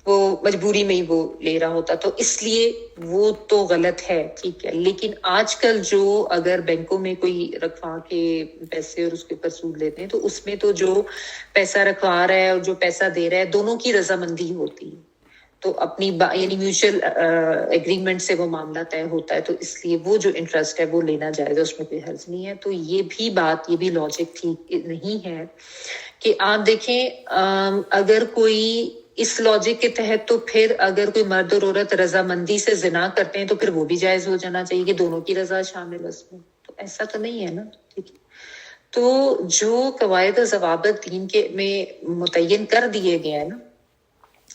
وہ مجبوری میں ہی وہ لے رہا ہوتا، تو اس لیے وہ تو غلط ہے، ٹھیک ہے. لیکن آج کل جو اگر بینکوں میں کوئی رکھوا کے پیسے اور اس کے اوپر سود لیتے ہیں، تو اس میں تو جو پیسہ رکھوا رہا ہے اور جو پیسہ دے رہا ہے دونوں کی رضامندی ہوتی ہے، تو اپنی یعنی میوچل ایگریمنٹ سے وہ معاملہ طے ہوتا ہے، تو اس لیے وہ جو انٹرسٹ ہے وہ لینا جائز ہے، اس میں کوئی حرج نہیں ہے. تو یہ بھی بات، یہ بھی لاجک ٹھیک نہیں ہے کہ آپ دیکھیں اگر کوئی اس لاجک کے تحت، تو پھر اگر کوئی مرد اور عورت رضامندی سے زنا کرتے ہیں تو پھر وہ بھی جائز ہو جانا چاہیے کہ دونوں کی رضا شامل ہے اس میں. تو ایسا تو نہیں ہے نا، ٹھیک ہے. تو جو قواعد و ضوابط دین کے میں متعین کر دیے گئے ہیں نا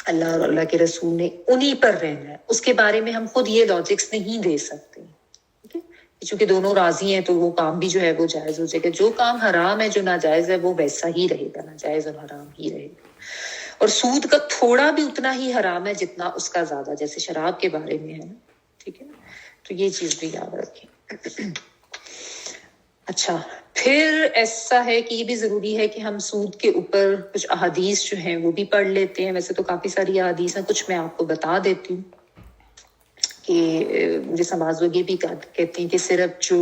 اللہ اور اللہ کے رسول نے، انہی پر رہنا ہے. اس کے بارے میں ہم خود یہ لاجکس نہیں دے سکتے، ٹھیک ہے. چونکہ دونوں راضی ہیں تو وہ کام بھی جو ہے وہ جائز ہو جائے گا. جو کام حرام ہے، جو ناجائز ہے، وہ ویسا ہی رہے گا، ناجائز اور حرام ہی رہے گا. اور سود کا تھوڑا بھی اتنا ہی حرام ہے جتنا اس کا زیادہ، جیسے شراب کے بارے میں ہے نا، ٹھیک ہے نا. تو یہ چیز بھی یاد رکھیں. اچھا، پھر ایسا ہے کہ یہ بھی ضروری ہے کہ ہم سود کے اوپر کچھ احادیث جو ہیں وہ بھی پڑھ لیتے ہیں. ویسے تو کافی ساری احادیث ہیں، کچھ میں آپ کو بتا دیتی ہوں کہ جیسا بعض لوگ یہ بھی کہتے ہیں کہ صرف جو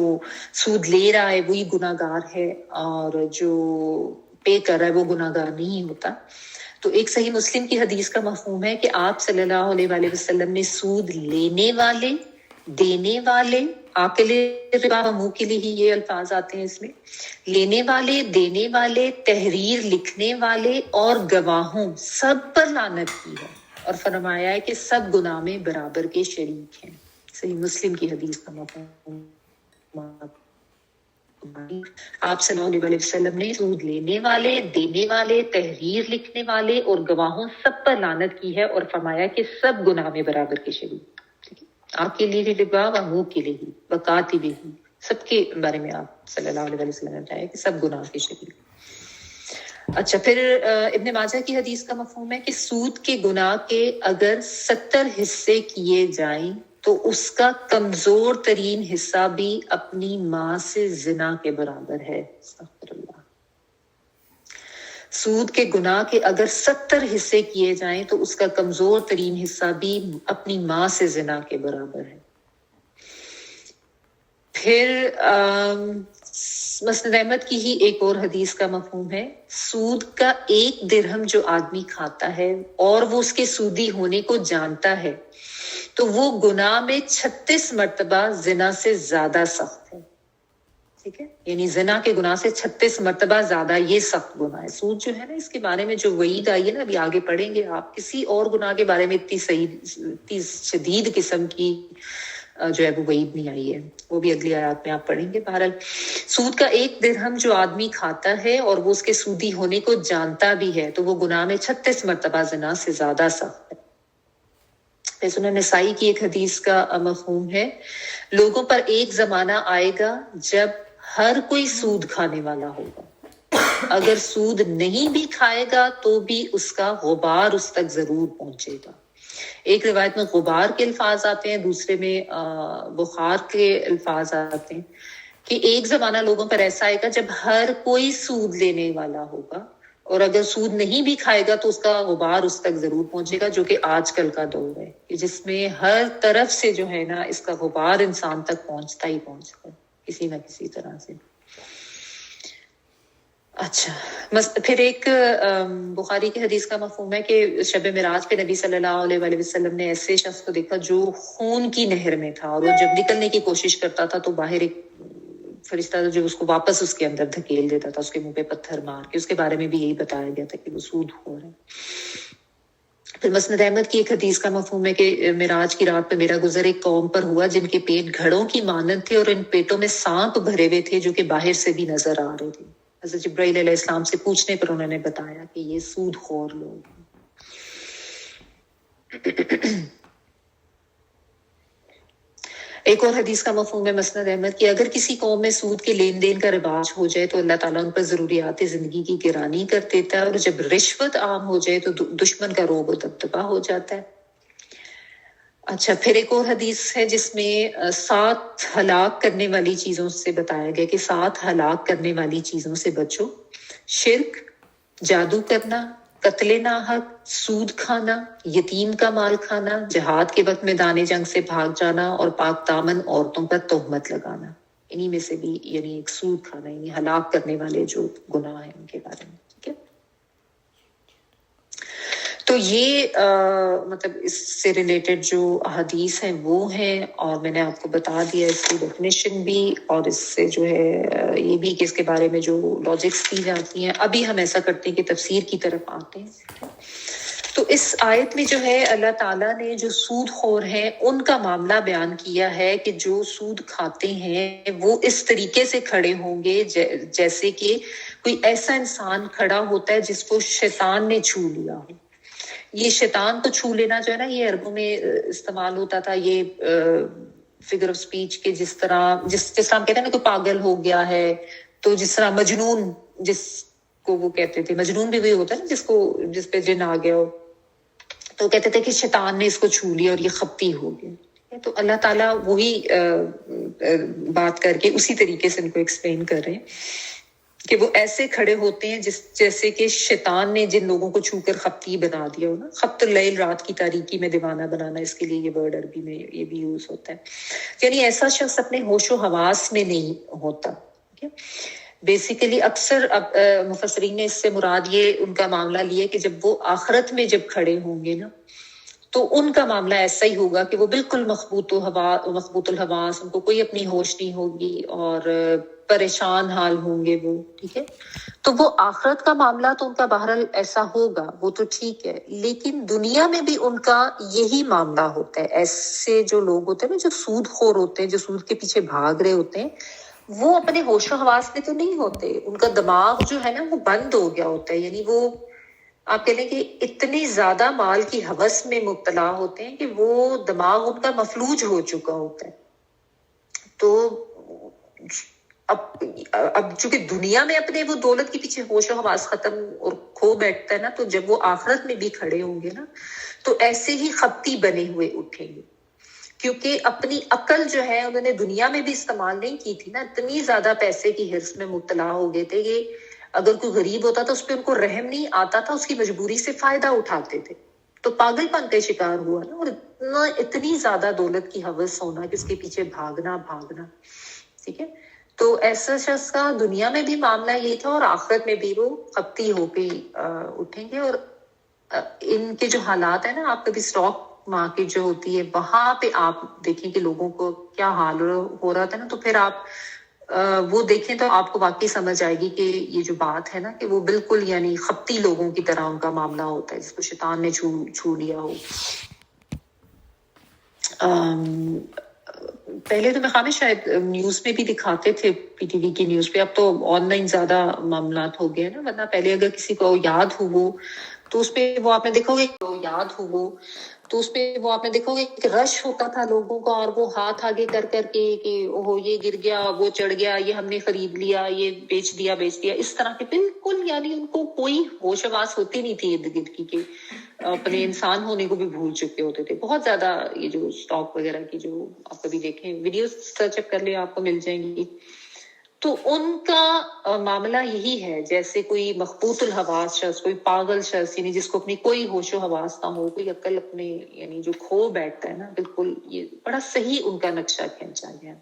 سود لے رہا ہے وہی گناہ گار ہے اور جو پے کر رہا ہے وہ گناہ گار نہیں ہوتا. تو ایک صحیح مسلم کی حدیث کا مفہوم ہے کہ آپ صلی اللہ علیہ وآلہ وسلم نے سود لینے والے، دینے والے، عاقل ربا و موکلہ ہی یہ الفاظ آتے ہیں اس میں، لینے والے، دینے والے، تحریر لکھنے والے اور گواہوں سب پر لعنت کی ہے اور فرمایا ہے کہ سب گناہ میں برابر کے شریک ہیں. صحیح مسلم کی حدیث کا مفہوم. آپ صلی اللہ علیہ وسلم نے سود لینے والے، دینے والے، تحریر لکھنے والے اور گواہوں سب پر لعنت کی ہے اور فرمایا کہ سب گناہ میں برابر کے شریک. آپ کے لیے ربا و منہ کے لیے ہی وکاتی بھی ہی، سب کے بارے میں آپ صلی اللہ علیہ وسلم نے بتایا کہ سب گناہ کے شریک. اچھا، پھر ابن ماجہ کی حدیث کا مفہوم ہے کہ سود کے گناہ کے اگر 70 حصے کیے جائیں تو اس کا کمزور ترین حصہ بھی اپنی ماں سے زنا کے برابر ہے. استغفر اللہ. سود کے گناہ کے اگر 70 حصے کیے جائیں تو اس کا کمزور ترین حصہ بھی اپنی ماں سے زنا کے برابر ہے. پھر مسند احمد کی ہی ایک اور حدیث کا مفہوم ہے، سود کا 1 درہم جو آدمی کھاتا ہے اور وہ اس کے سودی ہونے کو جانتا ہے تو وہ گناہ میں 36 مرتبہ زنا سے زیادہ سخت ہے. ٹھیک ہے، یعنی زنا کے گناہ سے 36 مرتبہ زیادہ یہ سخت گناہ ہے. سود جو ہے نا، اس کے بارے میں جو وعید آئی ہے نا، ابھی آگے پڑھیں گے آپ، کسی اور گناہ کے بارے میں اتنی شدید قسم کی جو ہے وہ وعید نہیں آئی ہے، وہ بھی اگلی آیات میں آپ پڑھیں گے. بہرحال سود کا 1 درہم جو آدمی کھاتا ہے اور وہ اس کے سودی ہونے کو جانتا بھی ہے تو وہ گناہ میں 36 مرتبہ زنا سے زیادہ سخت ہے. سنن نسائی کی ایک حدیث کا مفہوم ہے، لوگوں پر ایک زمانہ آئے گا جب ہر کوئی سود کھانے والا ہوگا، اگر سود نہیں بھی کھائے گا تو بھی اس کا غبار اس تک ضرور پہنچے گا. ایک روایت میں غبار کے الفاظ آتے ہیں، دوسرے میں بخار کے الفاظ آتے ہیں کہ ایک زمانہ لوگوں پر ایسا آئے گا جب ہر کوئی سود لینے والا ہوگا اور اگر سود نہیں بھی کھائے گا تو اس کا غبار اس تک ضرور پہنچے گا، جو کہ آج کل کا دور ہے کہ جس میں ہر طرف سے جو ہے نا اس کا غبار انسان تک پہنچتا ہی پہنچتا ہے کسی نہ کسی طرح سے. اچھا، پھر ایک بخاری کی حدیث کا مفہوم ہے کہ شب معراج پہ نبی صلی اللہ علیہ وآلہ وسلم نے ایسے شخص کو دیکھا جو خون کی نہر میں تھا اور وہ جب نکلنے کی کوشش کرتا تھا تو باہر ایک فرشتہ جو اس کو واپس اس کے اندر دھکیل دیتا تھا، اس کے منہ پہ پتھر مار کے. اس کے بارے میں بھی یہی بتایا گیا تھا کہ وہ سود خور ہے. پھر مسند احمد کی ایک حدیث کا مفہوم ہے کہ معراج کی رات پہ میرا گزر ایک قوم پر ہوا جن کے پیٹ گھڑوں کی مانند تھے اور ان پیٹوں میں سانپ بھرے ہوئے تھے جو کہ باہر سے بھی نظر آ رہے تھے. حضرت جبرائیل علیہ السلام سے پوچھنے پر انہوں نے بتایا کہ یہ سود خور لوگ ہیں. ایک اور حدیث کا مفہوم ہے مسند احمد کہ اگر کسی قوم میں سود کے لین دین کا رواج ہو جائے تو اللہ تعالیٰ ان پر ضروریات زندگی کی گرانی کر دیتا ہے، اور جب رشوت عام ہو جائے تو دشمن کا روب و دبدبا ہو جاتا ہے. اچھا، پھر ایک اور حدیث ہے جس میں 7 ہلاک کرنے والی چیزوں سے بتایا گیا کہ 7 ہلاک کرنے والی چیزوں سے بچو: شرک، جادو کرنا، قتل ناحق، سود کھانا، یتیم کا مال کھانا، جہاد کے وقت میدان جنگ سے بھاگ جانا اور پاک دامن عورتوں پر تہمت لگانا، انہی میں سے بھی یعنی ایک سود کھانا، یعنی ہلاک کرنے والے جو گناہ ہیں ان کے بارے میں. ٹھیک ہے، تو یہ مطلب اس سے ریلیٹڈ جو احادیث ہیں وہ ہیں، اور میں نے آپ کو بتا دیا اس کی ڈیفینیشن بھی، اور اس سے جو ہے یہ بھی کہ اس کے بارے میں جو لاجکس دی جاتی ہیں. ابھی ہم ایسا کرتے ہیں کہ تفسیر کی طرف آتے ہیں. تو اس آیت میں جو ہے اللہ تعالیٰ نے جو سود خور ہیں ان کا معاملہ بیان کیا ہے کہ جو سود کھاتے ہیں وہ اس طریقے سے کھڑے ہوں گے جیسے کہ کوئی ایسا انسان کھڑا ہوتا ہے جس کو شیطان نے چھو لیا ہو. یہ شیطان کو چھو لینا جو ہے نا، یہ عربوں میں استعمال ہوتا تھا، یہ فگر آف سپیچ کے جس طرح ہم کہتے ہیں نا کہ پاگل ہو گیا ہے، تو جس طرح مجنون جس کو وہ کہتے تھے، مجنون بھی وہی ہوتا ہے نا جس پہ جن آ گیا ہو، تو کہتے تھے کہ شیطان نے اس کو چھو لیا اور یہ خپتی ہو گیا. تو اللہ تعالیٰ وہی بات کر کے اسی طریقے سے ان کو ایکسپلین کر رہے ہیں کہ وہ ایسے کھڑے ہوتے ہیں جیسے کہ شیطان نے جن لوگوں کو چھو کر خپتی بنا دیا ہو نا. خبط اللیل، رات کی تاریکی میں دیوانہ بنانا، اس کے لیے یہ ورڈ عربی میں یہ بھی یوز ہوتا ہے. یعنی ایسا شخص اپنے ہوش و حواس میں نہیں ہوتا. بیسیکلی اکثر مفسرین نے اس سے مراد یہ ان کا معاملہ لیا کہ جب وہ آخرت میں جب کھڑے ہوں گے نا تو ان کا معاملہ ایسا ہی ہوگا کہ وہ بالکل مخبوط الحواس، ان کو کوئی اپنی ہوش نہیں ہوگی اور پریشان حال ہوں گے وہ. ٹھیک ہے، تو وہ آخرت کا معاملہ تو ان کا بہرحال ایسا ہوگا، وہ تو ٹھیک ہے، لیکن دنیا میں بھی ان کا یہی معاملہ ہوتا ہے. ایسے جو لوگ ہوتے ہیں نا جو سود خور ہوتے ہیں، جو سود کے پیچھے بھاگ رہے ہوتے ہیں، وہ اپنے ہوش و حواس میں تو نہیں ہوتے. ان کا دماغ جو ہے نا وہ بند ہو گیا ہوتا ہے. یعنی وہ آپ کہہ لیں کہ اتنی زیادہ مال کی ہوس میں مبتلا ہوتے ہیں کہ وہ دماغ ان کا مفلوج ہو چکا ہوتا ہے. تو اب چونکہ دنیا میں اپنے وہ دولت کے پیچھے ہوش و حواس ختم اور کھو بیٹھتا ہے نا، تو جب وہ آخرت میں بھی کھڑے ہوں گے نا تو ایسے ہی خپتی بنے ہوئے اٹھیں گے، کیونکہ اپنی عقل جو ہے انہوں نے دنیا میں بھی استعمال نہیں کی تھی نا. اتنی زیادہ پیسے کی حرص میں مبتلا ہو گئے تھے کہ اگر کوئی غریب ہوتا تو اس پہ ان کو رحم نہیں آتا تھا، اس کی مجبوری سے فائدہ اٹھاتے تھے. تو پاگل پن کا شکار ہوا نا، اور اتنی زیادہ دولت کی ہوس ہونا کہ اس کے پیچھے بھاگنا. ٹھیک ہے، تو ایسا شخص کا دنیا میں بھی معاملہ یہی تھا اور آخرت میں بھی وہ خپتی ہو کے اٹھیں گے. اور ان کے جو حالات ہیں نا، آپ کبھی اسٹاک مارکیٹ جو ہوتی ہے وہاں پہ آپ دیکھیں کہ لوگوں کو کیا حال ہو رہا تھا نا، تو پھر آپ وہ دیکھیں تو آپ کو واقعی سمجھ آئے گی کہ یہ جو بات ہے نا کہ وہ بالکل یعنی خپتی لوگوں کی طرح ان کا معاملہ ہوتا ہے جس کو شیطان نے چھو لیا ہو. پہلے تو میں خواہ شاید نیوز میں بھی دکھاتے تھے، پی ٹی وی کی نیوز پہ. اب تو آن لائن زیادہ معاملات ہو گئے نا، ورنہ پہلے اگر کسی کو یاد ہو تو اس پہ وہ آپ نے دیکھو گے وہ آپ نے دیکھو گے کہ رش ہوتا تھا لوگوں کا، اور وہ ہاتھ آگے کر کر کے کہ اوہ یہ گر گیا، وہ چڑھ گیا، یہ ہم نے خرید لیا، یہ بیچ دیا. اس طرح کے بالکل یعنی ان کو کوئی ہوش حواس ہوتی نہیں تھی ارد گرد کی، کہ اپنے انسان ہونے کو بھی بھول چکے ہوتے تھے. بہت زیادہ یہ جو اسٹاک وغیرہ کی جو آپ کبھی دیکھیں ویڈیوز سرچ کر لیں آپ کو مل جائیں گی. تو ان کا معاملہ یہی ہے جیسے کوئی مخبوط الحواس شخص، کوئی پاگل شخص، یعنی جس کو اپنی کوئی ہوش و حواس نہ ہو، کوئی عقل اپنے یعنی جو کھو بیٹھتا ہے نا، بالکل یہ بڑا صحیح ان کا نقشہ کھینچا گیا.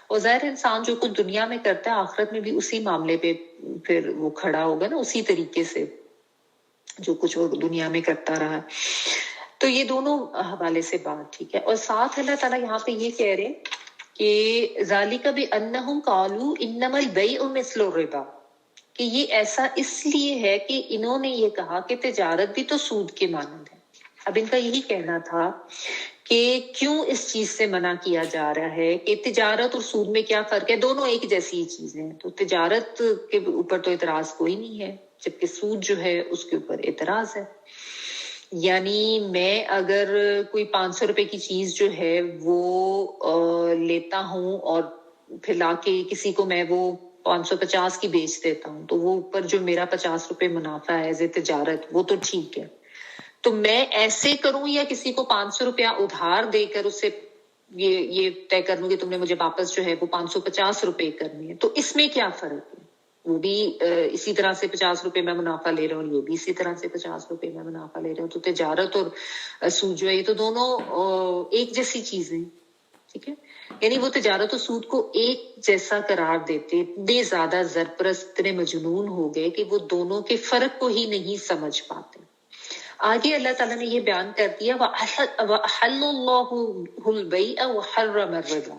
اور ظاہر انسان جو کچھ دنیا میں کرتا ہے آخرت میں بھی اسی معاملے پہ پھر وہ کھڑا ہوگا نا، اسی طریقے سے جو کچھ وہ دنیا میں کرتا رہا. تو یہ دونوں حوالے سے بات ٹھیک ہے. اور ساتھ اللہ تعالیٰ یہاں پہ یہ کہہ رہے کہ ذالک بانہم قالوا انما البیع مثل الربا، کہ یہ ایسا اس لیے ہے کہ انہوں نے یہ کہا کہ تجارت بھی تو سود کے مانند ہے. اب ان کا یہی کہنا تھا کہ کیوں اس چیز سے منع کیا جا رہا ہے کہ تجارت اور سود میں کیا فرق ہے، دونوں ایک جیسی چیزیں ہیں. تو تجارت کے اوپر تو اعتراض کوئی نہیں ہے، جبکہ سود جو ہے اس کے اوپر اعتراض ہے. یعنی میں اگر کوئی 500 روپے کی چیز جو ہے وہ لیتا ہوں اور پھر لا کے کسی کو میں وہ 550 کی بیچ دیتا ہوں، تو وہ اوپر جو میرا 50 روپے منافع ہے ایز اے تجارت، وہ تو ٹھیک ہے. تو میں ایسے کروں یا کسی کو 500 روپیہ ادھار دے کر اس سے یہ طے کر لوں کہ تم نے مجھے واپس جو ہے وہ 550 روپے کرنی ہے، تو اس میں کیا فرق ہے؟ وہ بھی اسی طرح سے 50 روپے میں منافع لے رہے ہوں، یہ بھی اسی طرح سے 50 روپے میں منافع لے رہے ہوں. تو تجارت اور سود جو ہے یہ تو دونوں ایک جیسی چیزیں، ٹھیک ہے. یعنی وہ تجارت و سود کو ایک جیسا قرار دیتے، اتنے زیادہ زرپرست، اتنے مجنون ہو گئے کہ وہ دونوں کے فرق کو ہی نہیں سمجھ پاتے. آگے اللہ تعالیٰ نے یہ بیان کر دیا وَأَحَلَّ اللَّهُ الْبَيْعَ وَحَرَّمَ الرِّبَا،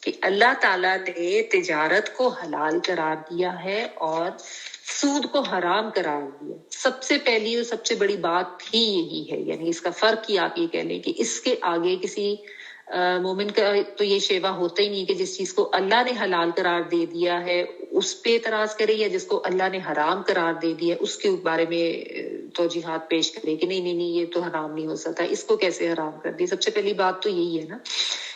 کہ اللہ تعالیٰ نے تجارت کو حلال قرار دیا ہے اور سود کو حرام قرار دیا. سب سے پہلی اور سب سے بڑی بات ہی یہی ہے. یعنی اس کا فرق ہی آپ یہ کہہ لیں کہ اس کے آگے کسی مومن کا تو یہ شیوا ہوتا ہی نہیں کہ جس چیز کو اللہ نے حلال قرار دے دیا ہے اس پہ اعتراض کرے، یا جس کو اللہ نے حرام قرار دے دیا اس کے بارے میں توجیحات پیش کرے کہ نہیں نہیں نہیں یہ تو حرام نہیں ہو سکتا، اس کو کیسے حرام کر دیا. سب سے پہلی بات تو یہی ہے نا.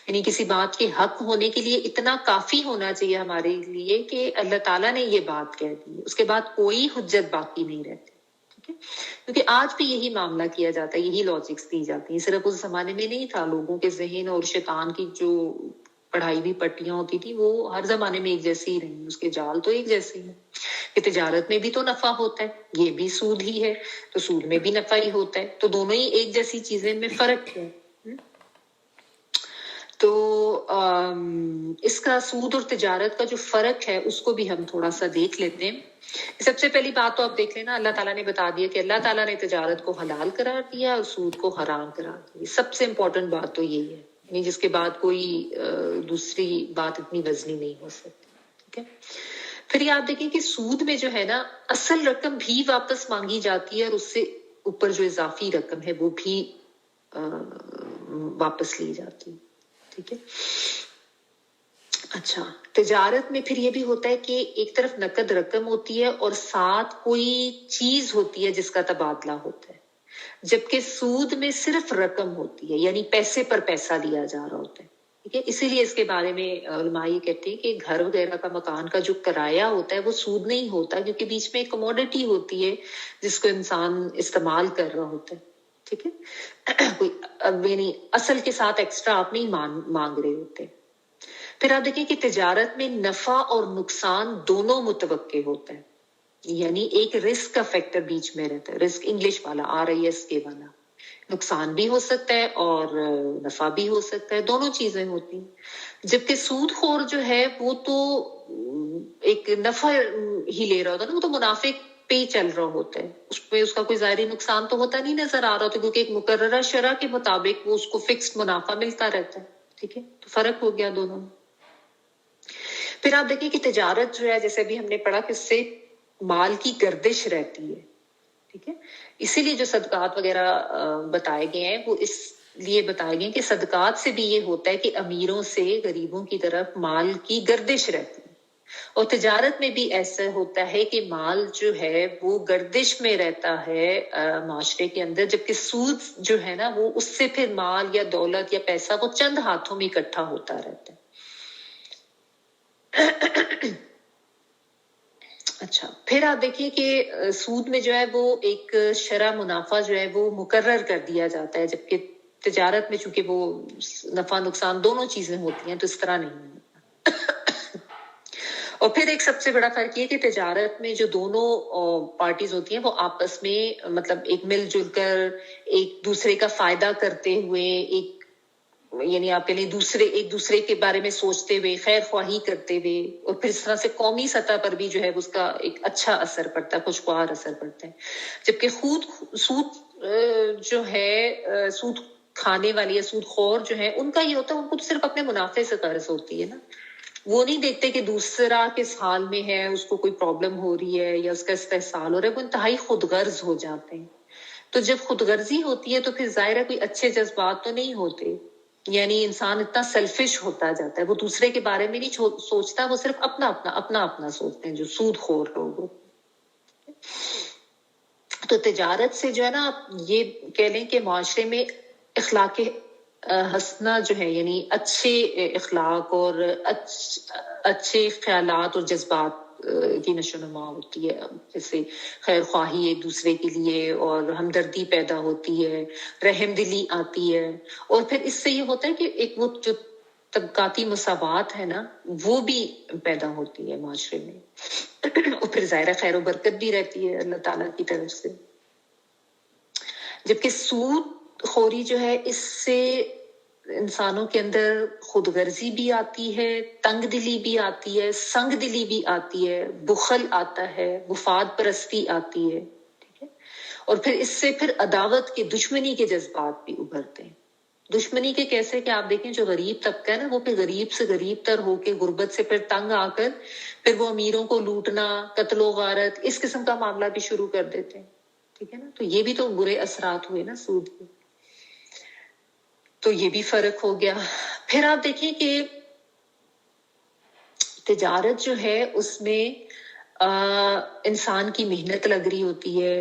یعنی کسی بات کے حق ہونے کے لیے اتنا کافی ہونا چاہیے ہمارے لیے کہ اللہ تعالیٰ نے یہ بات کہہ دی، اس کے بعد کوئی حجت باقی نہیں رہتی. کیونکہ آج بھی یہی معاملہ کیا جاتا ہے، یہی لاجکس دی جاتی ہیں. صرف اس زمانے میں نہیں تھا، لوگوں کے ذہن اور شیطان کی جو پڑھائی بھی پٹیاں ہوتی تھی وہ ہر زمانے میں ایک جیسی ہی رہی، اس کے جال تو ایک جیسے ہی ہیں. کہ تجارت میں بھی تو نفع ہوتا ہے، یہ بھی سود ہی ہے، تو سود میں بھی نفع ہی ہوتا ہے، تو دونوں ہی ایک جیسی چیزیں میں فرق ہے. تو اس کا سود اور تجارت کا جو فرق ہے اس کو بھی ہم تھوڑا سا دیکھ لیتے ہیں. سب سے پہلی بات تو آپ دیکھ لینا، اللہ تعالیٰ نے بتا دیا کہ اللہ تعالیٰ نے تجارت کو حلال قرار دیا اور سود کو حرام قرار دیا. سب سے امپورٹنٹ بات تو یہی ہے، یعنی جس کے بعد کوئی دوسری بات اتنی وزنی نہیں ہو سکتی. ٹھیک ہے. پھر یہ آپ دیکھیں کہ سود میں جو ہے نا اصل رقم بھی واپس مانگی جاتی ہے اور اس سے اوپر جو اضافی رقم ہے وہ بھی واپس لی جاتی ہے. ٹھیک ہے. اچھا، تجارت میں پھر یہ بھی ہوتا ہے کہ ایک طرف نقد رقم ہوتی ہے اور ساتھ کوئی چیز ہوتی ہے جس کا تبادلہ ہوتا ہے، جبکہ سود میں صرف رقم ہوتی ہے، یعنی پیسے پر پیسہ لیا جا رہا ہوتا ہے. ٹھیک ہے. اسی لیے اس کے بارے میں علماء یہ کہتے ہیں کہ گھر وغیرہ کا، مکان کا جو کرایہ ہوتا ہے وہ سود نہیں ہوتا، کیونکہ بیچ میں ایک کموڈٹی ہوتی ہے جس کو انسان استعمال کر رہا ہوتا ہے. ٹھیک ہے. کوئی یعنی اصل کے ساتھ ایکسٹرا آپ نہیں مانگ رہے ہوتے. پھر آپ دیکھیں کہ تجارت میں نفع اور نقصان دونوں متوقع ہوتا ہے، یعنی ایک رسک کا فیکٹر بیچ میں رہتا ہے. رسک انگلش والا RISK والا، نقصان بھی ہو سکتا ہے اور نفع بھی ہو سکتا ہے، دونوں چیزیں ہوتی ہیں. جبکہ سود خور جو ہے وہ تو ایک نفع ہی لے رہا ہوتا ہے نا، وہ تو منافع پہ ہی چل رہا ہوتا ہے، اس پہ اس کا کوئی ظاہری نقصان تو ہوتا نہیں نظر آ رہا ہوتا، کیونکہ ایک مقررہ شرح کے مطابق وہ اس کو فکسڈ منافع ملتا رہتا ہے. ٹھیک ہے. تو فرق ہو گیا دونوں میں. پھر آپ دیکھیں کہ تجارت جو ہے جیسے بھی ہم نے پڑھا کہ اس سے مال کی گردش رہتی ہے. ٹھیک ہے. اسی لیے جو صدقات وغیرہ بتائے گئے ہیں وہ اس لیے بتائے گئے کہ صدقات سے بھی یہ ہوتا ہے کہ امیروں سے غریبوں کی طرف مال کی گردش رہتی ہے، اور تجارت میں بھی ایسا ہوتا ہے کہ مال جو ہے وہ گردش میں رہتا ہے معاشرے کے اندر، جبکہ سود جو ہے نا وہ اس سے پھر مال یا دولت یا پیسہ وہ چند ہاتھوں میں اکٹھا ہوتا رہتا ہے. اچھا، پھر آپ دیکھیے کہ سود میں جو ہے وہ ایک شرح منافع جو ہے وہ مقرر کر دیا جاتا ہے، جبکہ تجارت میں چونکہ وہ نفع نقصان دونوں چیزیں ہوتی ہیں تو اس طرح نہیں ہوتا. اور پھر ایک سب سے بڑا فرق یہ کہ تجارت میں جو دونوں پارٹیز ہوتی ہیں وہ آپس میں مطلب ایک مل جل کر ایک دوسرے کا فائدہ کرتے ہوئے، ایک یعنی آپ کے لیے ایک دوسرے کے بارے میں سوچتے ہوئے، خیر خواہی کرتے ہوئے، اور پھر اس طرح سے قومی سطح پر بھی جو ہے اس کا ایک اچھا اثر پڑتا ہے، خوشگوار اثر پڑتا ہے. جبکہ سود جو ہے سود کھانے والی یا سود خور جو ہے ان کا یہ ہوتا ہے ان کو صرف اپنے منافع سے قرض ہوتی ہے نا، وہ نہیں دیکھتے کہ دوسرا کس حال میں ہے، اس کو کوئی پرابلم ہو رہی ہے یا اس کا استحصال ہو رہا ہے، وہ انتہائی خود غرض ہو جاتے ہیں. تو جب خود غرضی ہوتی ہے تو پھر ظاہر ہے کوئی اچھے جذبات تو نہیں ہوتے، یعنی انسان اتنا سیلفش ہوتا جاتا ہے، وہ دوسرے کے بارے میں نہیں سوچتا، وہ صرف اپنا سوچتے ہیں جو سود خور لوگ. تو تجارت سے جو ہے نا آپ یہ کہہ لیں کہ معاشرے میں اخلاق حسنہ جو ہے، یعنی اچھے اخلاق اور اچھے خیالات اور جذبات کی نشو نما ہوتی ہے، جیسے خیر خواہی ایک دوسرے کے لیے اور ہمدردی پیدا ہوتی ہے، رحم دلی آتی ہے. اور پھر اس سے یہ ہوتا ہے کہ ایک وہ جو طبقاتی مساوات ہے نا وہ بھی پیدا ہوتی ہے معاشرے میں اور پھر ظاہر خیر و برکت بھی رہتی ہے اللہ تعالیٰ کی طرف سے. جبکہ سود خوری جو ہے اس سے انسانوں کے اندر خود غرضی بھی آتی ہے، تنگ دلی بھی آتی ہے، سنگ دلی بھی آتی ہے، بخل آتا ہے، مفاد پرستی آتی ہے، ٹھیک ہے. اور پھر اس سے پھر عداوت کے دشمنی کے جذبات بھی ابھرتے ہیں. دشمنی کے کیسے کہ آپ دیکھیں جو غریب طبقہ ہے نا وہ پھر غریب سے غریب تر ہو کے غربت سے پھر تنگ آ کر پھر وہ امیروں کو لوٹنا، قتل و غارت اس قسم کا معاملہ بھی شروع کر دیتے ہیں، ٹھیک ہے نا. تو یہ بھی تو برے اثرات ہوئے نا سود کے. تو یہ بھی فرق ہو گیا. پھر آپ دیکھیں کہ تجارت جو ہے اس میں انسان کی محنت لگ رہی ہوتی ہے،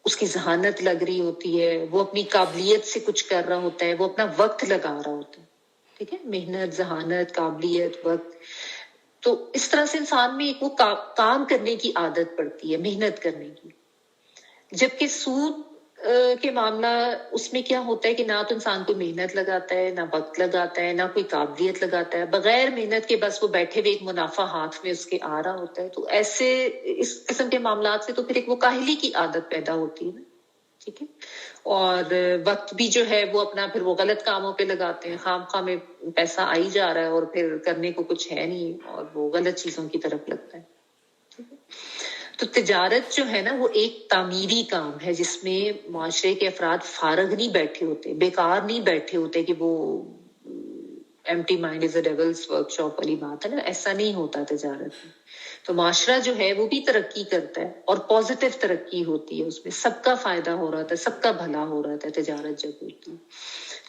اس کی ذہانت لگ رہی ہوتی ہے، وہ اپنی قابلیت سے کچھ کر رہا ہوتا ہے، وہ اپنا وقت لگا رہا ہوتا ہے، ٹھیک ہے. محنت، ذہانت، قابلیت، وقت. تو اس طرح سے انسان میں ایک وہ کام کرنے کی عادت پڑتی ہے، محنت کرنے کی. جبکہ سود کے معاملہ اس میں کیا ہوتا ہے کہ نہ تو انسان کو محنت لگاتا ہے، نہ وقت لگاتا ہے، نہ کوئی قابلیت لگاتا ہے، بغیر محنت کے بس وہ بیٹھے ہوئے ایک منافع ہاتھ میں اس کے آ رہا ہوتا ہے. تو ایسے اس قسم کے معاملات سے تو پھر ایک وہ کاہلی کی عادت پیدا ہوتی ہے، ٹھیک ہے. اور وقت بھی جو ہے وہ اپنا پھر وہ غلط کاموں پہ لگاتے ہیں، خام خواہ میں پیسہ آئی جا رہا ہے اور پھر کرنے کو کچھ ہے نہیں اور وہ غلط چیزوں کی طرف لگتا ہے. تو تجارت جو ہے نا وہ ایک تعمیری کام ہے جس میں معاشرے کے افراد فارغ نہیں بیٹھے ہوتے، بیکار نہیں بیٹھے ہوتے کہ وہ empty mind is a devil's workshop والی بات ہے نا، ایسا نہیں ہوتا تجارت میں. تو معاشرہ جو ہے وہ بھی ترقی کرتا ہے اور پازیٹیو ترقی ہوتی ہے، اس میں سب کا فائدہ ہو رہا تھا، سب کا بھلا ہو رہا تھا تجارت جب ہوتی ہے.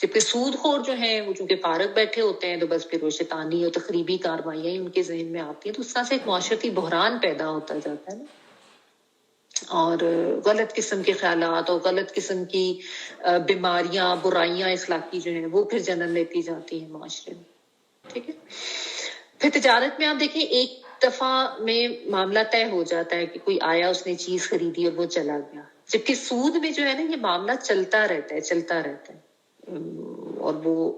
جبکہ سود خور جو ہیں وہ چونکہ فارغ بیٹھے ہوتے ہیں تو بس پھر وہ شیطانی اور تخریبی کارروائیاں ہی ان کے ذہن میں آتی ہیں، تو اس طرح سے ایک معاشرتی بحران پیدا ہوتا جاتا ہے نا. اور غلط قسم کے خیالات اور غلط قسم کی بیماریاں، برائیاں اخلاقی جو ہیں وہ پھر جنم لیتی جاتی ہیں معاشرے میں، ٹھیک ہے. پھر تجارت میں آپ دیکھیں ایک دفعہ میں معاملہ طے ہو جاتا ہے کہ کوئی آیا، اس نے چیز خریدی اور وہ چلا گیا. جبکہ سود میں جو ہے نا یہ معاملہ چلتا رہتا ہے، چلتا رہتا ہے، اور وہ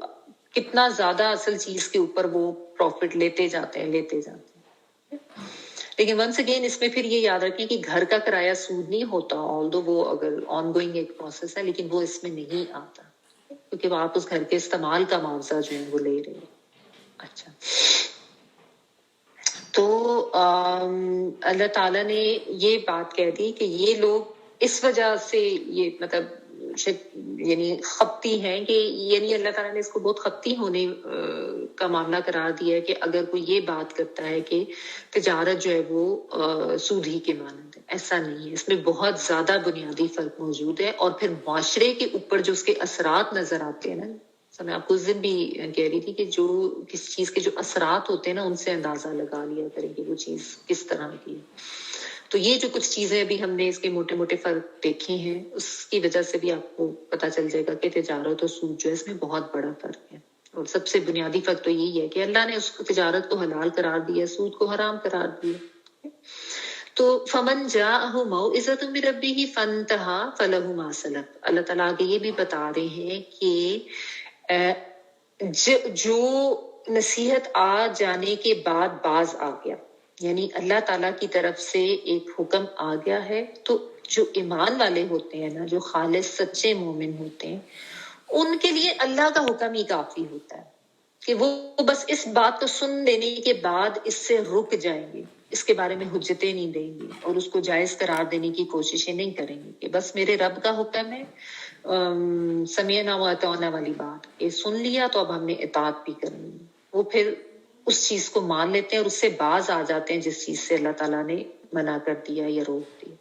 کتنا زیادہ اصل چیز کے اوپر وہ پروفٹ لیتے جاتے ہیں، لیتے جاتے ہیں. لیکن ونس اگین اس میں پھر یہ یاد رکھیں کہ گھر کا کرایہ سود نہیں ہوتا، آلدو وہ اگر آن گوئنگ ایک پروسیس ہے، لیکن وہ اس میں نہیں آتا کیونکہ وہ آپ اس گھر کے استعمال کا معاوضہ جو ہے وہ لے رہے ہیں. اچھا، تو اللہ تعالیٰ نے یہ بات کہہ دی کہ یہ لوگ اس وجہ سے یہ مطلب یعنی خبتی ہیں کہ یعنی اللہ تعالیٰ نے اس کو بہت خبتی ہونے کا معاملہ قرار دیا ہے کہ اگر کوئی یہ بات کرتا ہے کہ تجارت جو ہے وہ سود ہی کے مانند ہے. ایسا نہیں ہے، اس میں بہت زیادہ بنیادی فرق موجود ہے. اور پھر معاشرے کے اوپر جو اس کے اثرات نظر آتے ہیں نا، میں آپ کو اس دن بھی کہہ رہی تھی کہ جو کس چیز کے جو اثرات ہوتے ہیں نا ان سے اندازہ لگا لیا کریں کہ وہ چیز کس طرح کی ہے. تو یہ جو کچھ چیزیں ابھی ہم نے اس کے موٹے موٹے فرق دیکھے ہیں اس کی وجہ سے بھی آپ کو پتا چل جائے گا کہ تجارت اور سود جو ہے اس میں بہت بڑا فرق ہے. اور سب سے بنیادی فرق تو یہی ہے کہ اللہ نے اس تجارت کو حلال قرار دیا، سود کو حرام قرار دیا. تو فمن جاءہ موعظۃ من ربہ فانتہی فلہ ما سلف. اللہ تعالیٰ آگے یہ بھی بتا رہے ہیں کہ جو نصیحت آ جانے کے بعد باز آ گیا، یعنی اللہ تعالیٰ کی طرف سے ایک حکم آ گیا ہے، تو جو ایمان والے ہوتے ہیں نا، جو خالص سچے مومن ہوتے ہیں، ان کے لیے اللہ کا حکم ہی کافی ہوتا ہے کہ وہ بس اس بات کو سن لینے کے بعد اس سے رک جائیں گے، اس کے بارے میں حجتیں نہیں دیں گے اور اس کو جائز قرار دینے کی کوششیں نہیں کریں گے کہ بس میرے رب کا حکم ہے، سمعنا واطعنا والی بات، یہ سن لیا تو اب ہم نے اطاعت بھی کرنی ہے. وہ پھر اس چیز کو مان لیتے ہیں اور اس سے باز آ جاتے ہیں جس چیز سے اللہ تعالیٰ نے منع کر دیا یا روک دیا.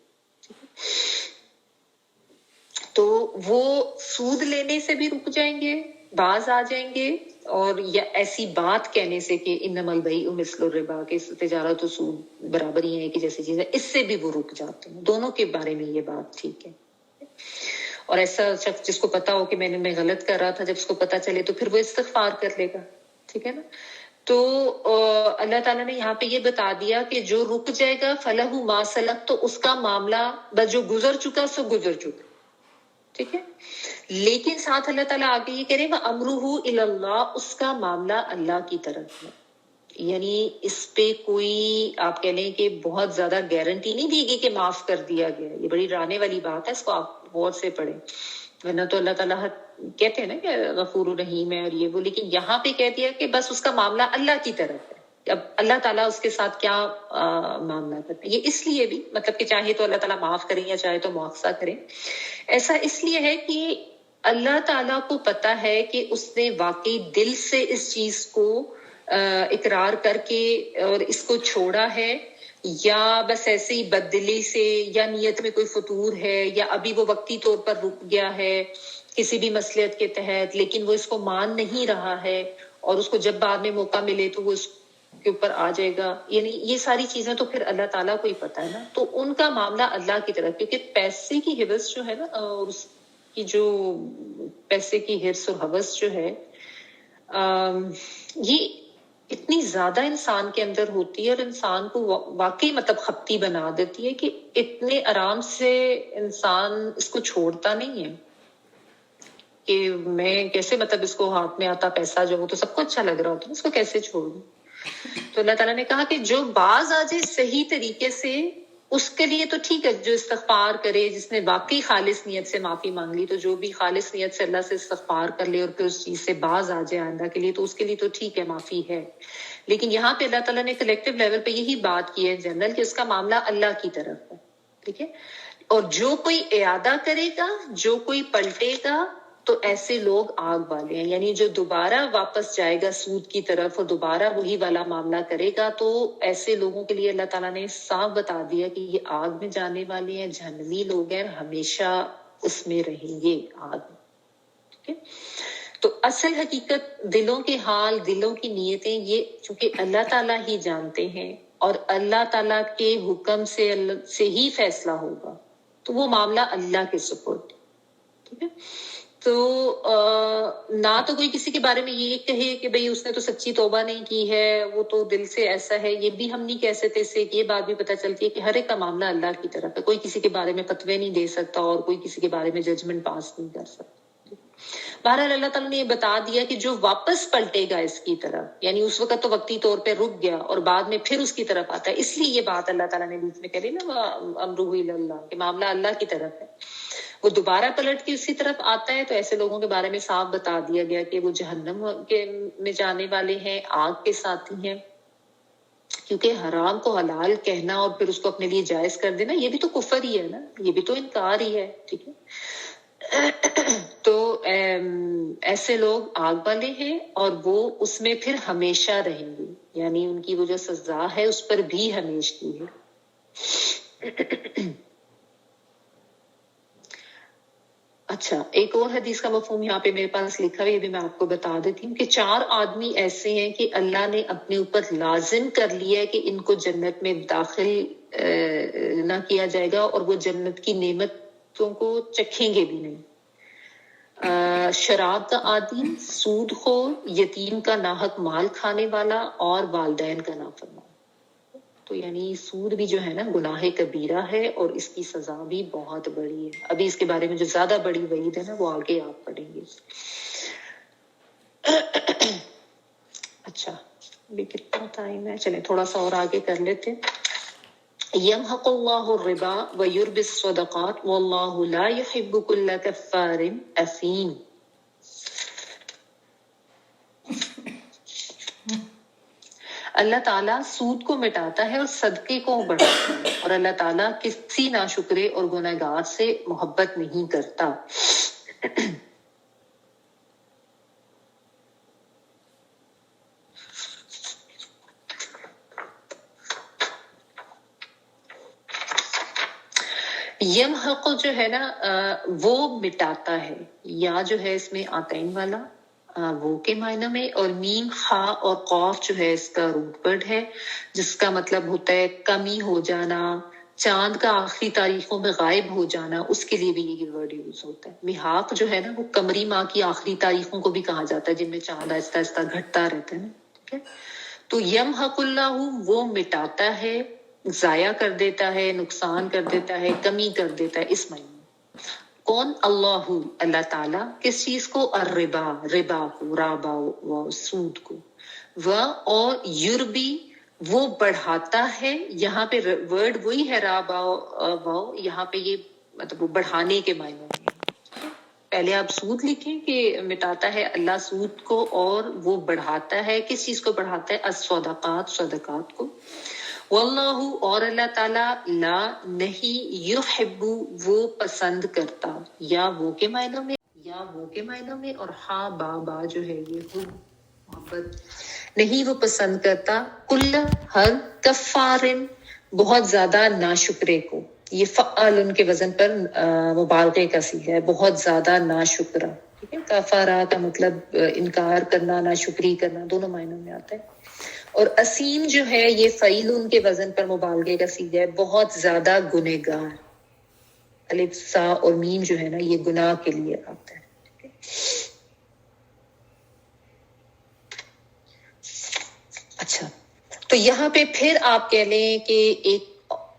تو وہ سود لینے سے بھی رک جائیں گے، باز آ جائیں گے، اور یا ایسی بات کہنے سے کہ انما البیع مثل الربا، کہ تجارت و سود برابر ہی ہے کہ جیسی چیز ہے، اس سے بھی وہ رک جاتے ہیں. دونوں کے بارے میں یہ بات ٹھیک ہے. اور ایسا شخص جس کو پتا ہو کہ میں غلط کر رہا تھا، جب اس کو پتا چلے تو پھر وہ استغفار کر لے گا، ٹھیک ہے نا. تو اللہ تعالیٰ نے یہاں پہ یہ بتا دیا کہ جو رک جائے گا فلہ ما سلف، تو اس کا معاملہ بس جو گزر چکا سو گزر چکا، ٹھیک ہے. لیکن ساتھ اللہ تعالیٰ آگے یہ کہہ رہے ہیں وَأَمْرُهُ إِلَى اللَّهِ، اس کا معاملہ اللہ کی طرف ہے. یعنی اس پہ کوئی آپ کہہ لیں کہ بہت زیادہ گارنٹی نہیں دی گئی کہ معاف کر دیا گیا. یہ بڑی ڈرانے والی بات ہے، اس کو آپ غور سے پڑھیں، ورنہ تو اللہ تعالیٰ کہتے ہیں نا کہ غفور الرحیم ہے اور یہ وہ، لیکن یہاں پہ کہہ دیا کہ بس اس کا معاملہ اللہ کی طرف ہے. اب اللہ تعالیٰ اس کے ساتھ کیا معاملہ کرتے ہیں، یہ اس لیے بھی مطلب کہ چاہے تو اللہ تعالیٰ معاف کریں یا چاہے تو مواخذہ کریں. ایسا اس لیے ہے کہ اللہ تعالیٰ کو پتا ہے کہ اس نے واقعی دل سے اس چیز کو اقرار کر کے اور اس کو چھوڑا ہے، یا بس ایسے ہی بددلی سے، یا نیت میں کوئی فطور ہے، یا ابھی وہ وقتی طور پر رک گیا ہے کسی بھی مصلحت کے تحت، لیکن وہ اس کو مان نہیں رہا ہے اور اس کو جب بعد میں موقع ملے تو وہ اس کے اوپر آ جائے گا. یعنی یہ ساری چیزیں تو پھر اللہ تعالیٰ کو ہی پتا ہے نا. تو ان کا معاملہ اللہ کی طرف، کیونکہ پیسے کی حوث جو ہے نا، اور اس کی جو پیسے کی حرص اور حوث جو ہے، یہ اتنی زیادہ انسان کے اندر ہوتی ہے اور انسان کو واقعی مطلب خپتی بنا دیتی ہے کہ اتنے آرام سے انسان اس کو چھوڑتا نہیں ہے کہ میں کیسے مطلب اس کو ہاتھ میں آتا پیسہ جو وہ تو سب کو اچھا لگ رہا ہوتا ہے، اس کو کیسے چھوڑوں. تو اللہ تعالیٰ نے کہا کہ جو باز آ جائے صحیح طریقے سے، اس کے لیے تو ٹھیک ہے، جو استغفار کرے، جس نے واقعی خالص نیت سے معافی مانگ لی، تو جو بھی خالص نیت سے اللہ سے استغفار کر لے اور پھر اس چیز سے باز آ جائے آئندہ کے لیے، تو اس کے لیے تو ٹھیک ہے، معافی ہے. لیکن یہاں پہ اللہ تعالیٰ نے کلیکٹیو لیول پہ یہی بات کی ہے جنرل، کہ اس کا معاملہ اللہ کی طرف ہے. ٹھیک ہے. اور جو کوئی اعادہ کرے گا، جو کوئی پلٹے گا، تو ایسے لوگ آگ والے ہیں. یعنی جو دوبارہ واپس جائے گا سود کی طرف اور دوبارہ وہی والا معاملہ کرے گا، تو ایسے لوگوں کے لیے اللہ تعالیٰ نے صاف بتا دیا کہ یہ آگ میں جانے والے ہیں، جہنمی لوگ ہیں، ہمیشہ اس میں رہیں گے آگ میں. ٹھیک ہے. تو اصل حقیقت دلوں کے حال، دلوں کی نیتیں، یہ چونکہ اللہ تعالیٰ ہی جانتے ہیں اور اللہ تعالیٰ کے حکم سے ہی فیصلہ ہوگا، تو وہ معاملہ اللہ کے سپرد. ٹھیک ہے. تو نہ تو کوئی کسی کے بارے میں یہ کہے کہ بھئی اس نے تو سچی توبہ نہیں کی ہے، وہ تو دل سے ایسا ہے، یہ بھی ہم نہیں کہہ سکتے. اس سے یہ بات بھی پتہ چلتی ہے کہ ہر ایک کا معاملہ اللہ کی طرف ہے. کوئی کسی کے بارے میں فتوے نہیں دے سکتا اور کوئی کسی کے بارے میں ججمنٹ پاس نہیں کر سکتا. بہرحال اللہ تعالیٰ نے یہ بتا دیا کہ جو واپس پلٹے گا اس کی طرف، یعنی اس وقت تو وقتی طور پہ رک گیا اور بعد میں پھر اس کی طرف آتا ہے، اس لیے یہ بات اللہ تعالیٰ نے بیچ میں کہی نا امرہ الی اللہ، کہ معاملہ اللہ کی طرف ہے. وہ دوبارہ پلٹ کے اسی طرف آتا ہے، تو ایسے لوگوں کے بارے میں صاف بتا دیا گیا کہ وہ جہنم میں جانے والے ہیں، آگ کے ساتھی ہیں. کیونکہ حرام کو حلال کہنا اور پھر اس کو اپنے لیے جائز کر دینا، یہ بھی تو کفر ہی ہے نا، یہ بھی تو انکار ہی ہے. ٹھیک ہے. تو ایسے لوگ آگ والے ہیں اور وہ اس میں پھر ہمیشہ رہیں گے، یعنی ان کی وہ جو سزا ہے اس پر بھی ہمیشگی ہے. اچھا، ایک اور حدیث کا مفہوم یہاں پہ میرے پاس لکھا ہے، یہ بھی میں آپ کو بتا دیتی ہوں کہ 4 آدمی ایسے ہیں کہ اللہ نے اپنے اوپر لازم کر لیا ہے کہ ان کو جنت میں داخل نہ کیا جائے گا اور وہ جنت کی نعمتوں کو چکھیں گے بھی نہیں. شراب کا عادی، سود خور، یتیم کا ناحق مال کھانے والا اور والدین کا نافرمان. تو یعنی سود بھی جو ہے نا گناہ کبیرہ ہے اور اس کی سزا بھی بہت بڑی ہے. ابھی اس کے بارے میں جو زیادہ بڑی وعید ہے نا وہ آگے آپ پڑھیں گے. اچھا، ابھی کتنا ٹائم ہے؟ چلیں تھوڑا سا اور آگے کر لیتے. یمحق اللہ الربا ویربی الصدقات واللہ لا یحب کل کفار اثیم. اللہ تعالیٰ سود کو مٹاتا ہے اور صدقے کو بڑھاتا ہے، اور اللہ تعالیٰ کسی ناشکرے اور گنہگار سے محبت نہیں کرتا. یمحق جو ہے نا وہ مٹاتا ہے، یا جو ہے اس میں آتین والا وہ کے معنی میں، اور میم خا اور قوف جو ہے اس کا روٹ ورڈ ہے، جس کا مطلب ہوتا ہے کمی ہو جانا، چاند کا آخری تاریخوں میں غائب ہو جانا، اس کے لیے بھی یہ ورڈ یوز ہوتا ہے. محاق جو ہے نا وہ قمری ماہ کی آخری تاریخوں کو بھی کہا جاتا ہے، جن میں چاند آہستہ آہستہ گھٹتا رہتا ہے نا. ٹھیک ہے. تو یمحق اللہ وہ مٹاتا ہے، ضائع کر دیتا ہے، نقصان کر دیتا ہے، کمی کر دیتا ہے، اس معنی میں. کون؟ اللہ، اللہ تعالیٰ. کس چیز کو؟ الربا، ربا کو، رابا و سود کو. اور یربی، وہ بڑھاتا ہے. یہاں پہ ورڈ وہی ہے رابا و، یہاں پہ یہ مطلب وہ بڑھانے کے معنی میں. پہلے آپ سود لکھیں کہ مٹاتا ہے اللہ سود کو اور وہ بڑھاتا ہے. کس چیز کو بڑھاتا ہے؟ الصدقات، صدقات کو. واللہ، اور اللہ تعالیٰ، لا، نہیں، یحب، وہ پسند کرتا. یا وہ کے معنوں میں اور ہاں با جو ہے یہ حب، محبت. نہیں وہ پسند کرتا کل، ہر، کفارن، بہت زیادہ ناشکرے کو. یہ فعال ان کے وزن پر مبالغے کا صیغہ ہے، بہت زیادہ ناشکرا. ٹھیک ہے، کفارہ کا مطلب انکار کرنا، ناشکری کرنا، دونوں معنوں میں آتا ہے. اور اسیم جو ہے یہ فعیل ان کے وزن پر مبالغے کا صیغہ ہے، بہت زیادہ گنہگار. الف سا اور میم جو ہے نا یہ گناہ کے لیے آتا ہے. ٹھیک ہے؟ اچھا، تو یہاں پہ پھر آپ کہہ لیں کہ ایک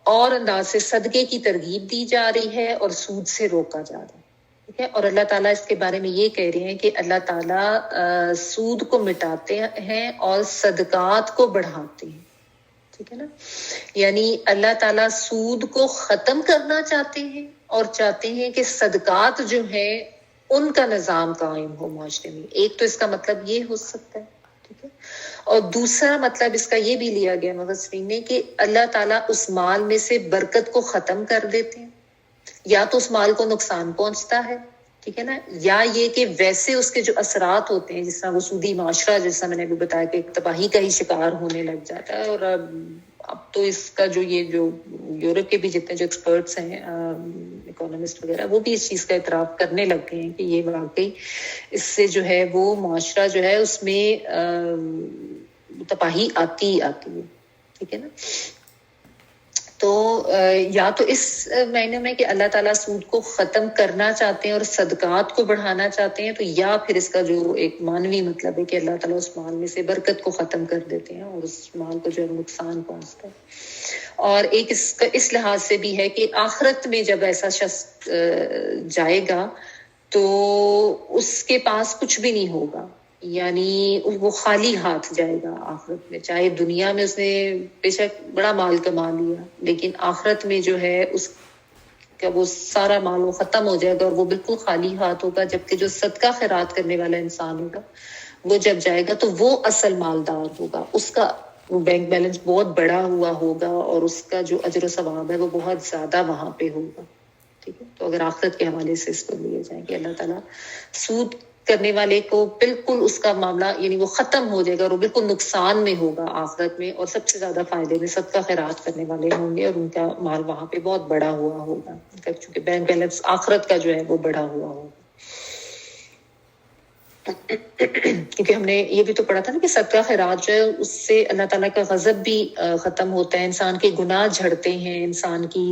اور انداز سے صدقے کی ترغیب دی جا رہی ہے اور سود سے روکا جا رہا ہے. ٹھیک ہے، اور اللہ تعالیٰ اس کے بارے میں یہ کہہ رہے ہیں کہ اللہ تعالیٰ سود کو مٹاتے ہیں اور صدقات کو بڑھاتے ہیں. ٹھیک ہے نا، یعنی اللہ تعالیٰ سود کو ختم کرنا چاہتے ہیں اور چاہتے ہیں کہ صدقات جو ہیں ان کا نظام قائم ہو معاشرے میں. ایک تو اس کا مطلب یہ ہو سکتا ہے. ٹھیک ہے، اور دوسرا مطلب اس کا یہ بھی لیا گیا مفسرین نے کہ اللہ تعالیٰ اس مال میں سے برکت کو ختم کر دیتے ہیں. یا تو اس مال کو نقصان پہنچتا ہے، ٹھیک ہے نا، یا یہ کہ ویسے اس کے جو اثرات ہوتے ہیں، جس طرح وہ سودی معاشرہ جیسا میں نے بھی بتایا کہ ایک تباہی کا ہی شکار ہونے لگ جاتا ہے. اور اب تو اس کا جو یورپ کے بھی جتنے جو ایکسپرٹس ہیں، اکانومسٹ وغیرہ، وہ بھی اس چیز کا اعتراف کرنے لگ گئے ہیں کہ یہ واقعی اس سے جو ہے وہ معاشرہ جو ہے اس میں تباہی آتی ہے. ٹھیک ہے نا، تو یا تو اس معنی میں کہ اللہ تعالیٰ سود کو ختم کرنا چاہتے ہیں اور صدقات کو بڑھانا چاہتے ہیں، تو یا پھر اس کا جو ایک معنوی مطلب ہے کہ اللہ تعالیٰ اس مال میں سے برکت کو ختم کر دیتے ہیں اور اس مال کو جو ہے نقصان پہنچتا ہے. اور ایک اس لحاظ سے بھی ہے کہ آخرت میں جب ایسا شخص جائے گا تو اس کے پاس کچھ بھی نہیں ہوگا، یعنی وہ خالی ہاتھ جائے گا آخرت میں. چاہے دنیا میں اس نے بے شک بڑا مال کما لیا، لیکن آخرت میں جو ہے اس کا وہ سارا مال وہ ختم ہو جائے گا اور وہ بالکل خالی ہاتھ ہوگا. جبکہ جو صدقہ خیرات کرنے والا انسان ہوگا وہ جب جائے گا تو وہ اصل مالدار ہوگا، اس کا وہ بینک بیلنس بہت بڑا ہوا ہوگا اور اس کا جو اجر و ثواب ہے وہ بہت زیادہ وہاں پہ ہوگا. ٹھیک ہے، تو اگر آخرت کے حوالے سے اس کو لیے جائیں کہ اللہ تعالیٰ سود کرنے والے کو بالکل اس کا معاملہ یعنی وہ ختم ہو جائے گا اور وہ بالکل نقصان میں ہوگا آخرت میں، اور سب سے زیادہ فائدے میں صدقہ خیرات کرنے والے ہوں گے اور ان کا مال وہاں پہ بہت بڑا ہوا ہوگا، چونکہ بینک بیلنس آخرت کا جو ہے وہ بڑا ہوا ہوگا. کیونکہ ہم نے یہ بھی تو پڑھا تھا نا کہ صدقہ خیرات جو ہے اس سے اللہ تعالیٰ کا غضب بھی ختم ہوتا ہے، انسان کے گناہ جھڑتے ہیں، انسان کی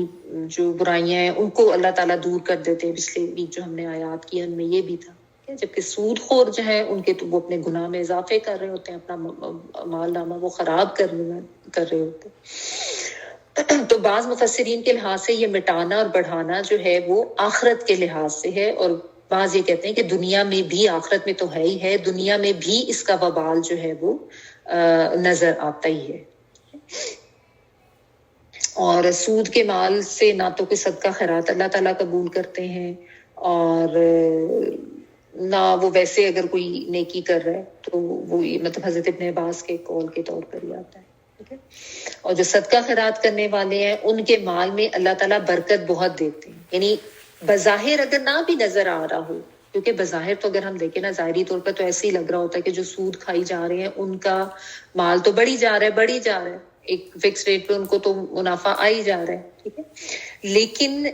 جو برائیاں ہیں ان کو اللہ تعالیٰ دور کر دیتے ہیں. پچھلے ویک جو ہم نے آیات کی ان میں یہ بھی تھا، جبکہ سود خور جو ہے ان کے تو وہ اپنے گناہ میں اضافے کر رہے ہوتے ہیں، اپنا مال نامہ وہ خراب کر رہے ہوتے ہیں. تو بعض مفسرین کے لحاظ سے یہ مٹانا اور بڑھانا جو ہے وہ آخرت کے لحاظ سے ہے، اور بعض یہ کہتے ہیں کہ دنیا میں بھی، آخرت میں تو ہے ہی ہے، دنیا میں بھی اس کا وبال جو ہے وہ نظر آتا ہی ہے. اور سود کے مال سے نہ تو کوئی صدقہ خیرات اللہ تعالیٰ قبول کرتے ہیں، اور نہ وہ ویسے اگر کوئی نیکی کر رہا ہے تو وہ مطلب حضرت ابن عباس کے قول کے طور پر ہی آتا ہے. ٹھیک ہے، اور جو صدقہ خیرات کرنے والے ہیں ان کے مال میں اللہ تعالیٰ برکت بہت دیتے ہیں. یعنی بظاہر اگر نہ بھی نظر آ رہا ہو، کیونکہ بظاہر تو اگر ہم دیکھیں نا ظاہری طور پر تو ایسے ہی لگ رہا ہوتا ہے کہ جو سود کھائی جا رہے ہیں ان کا مال تو بڑھی جا رہا ہے، ایک فکس ریٹ پہ ان کو تو منافع آ ہی جا رہا ہے. ٹھیک ہے، لیکن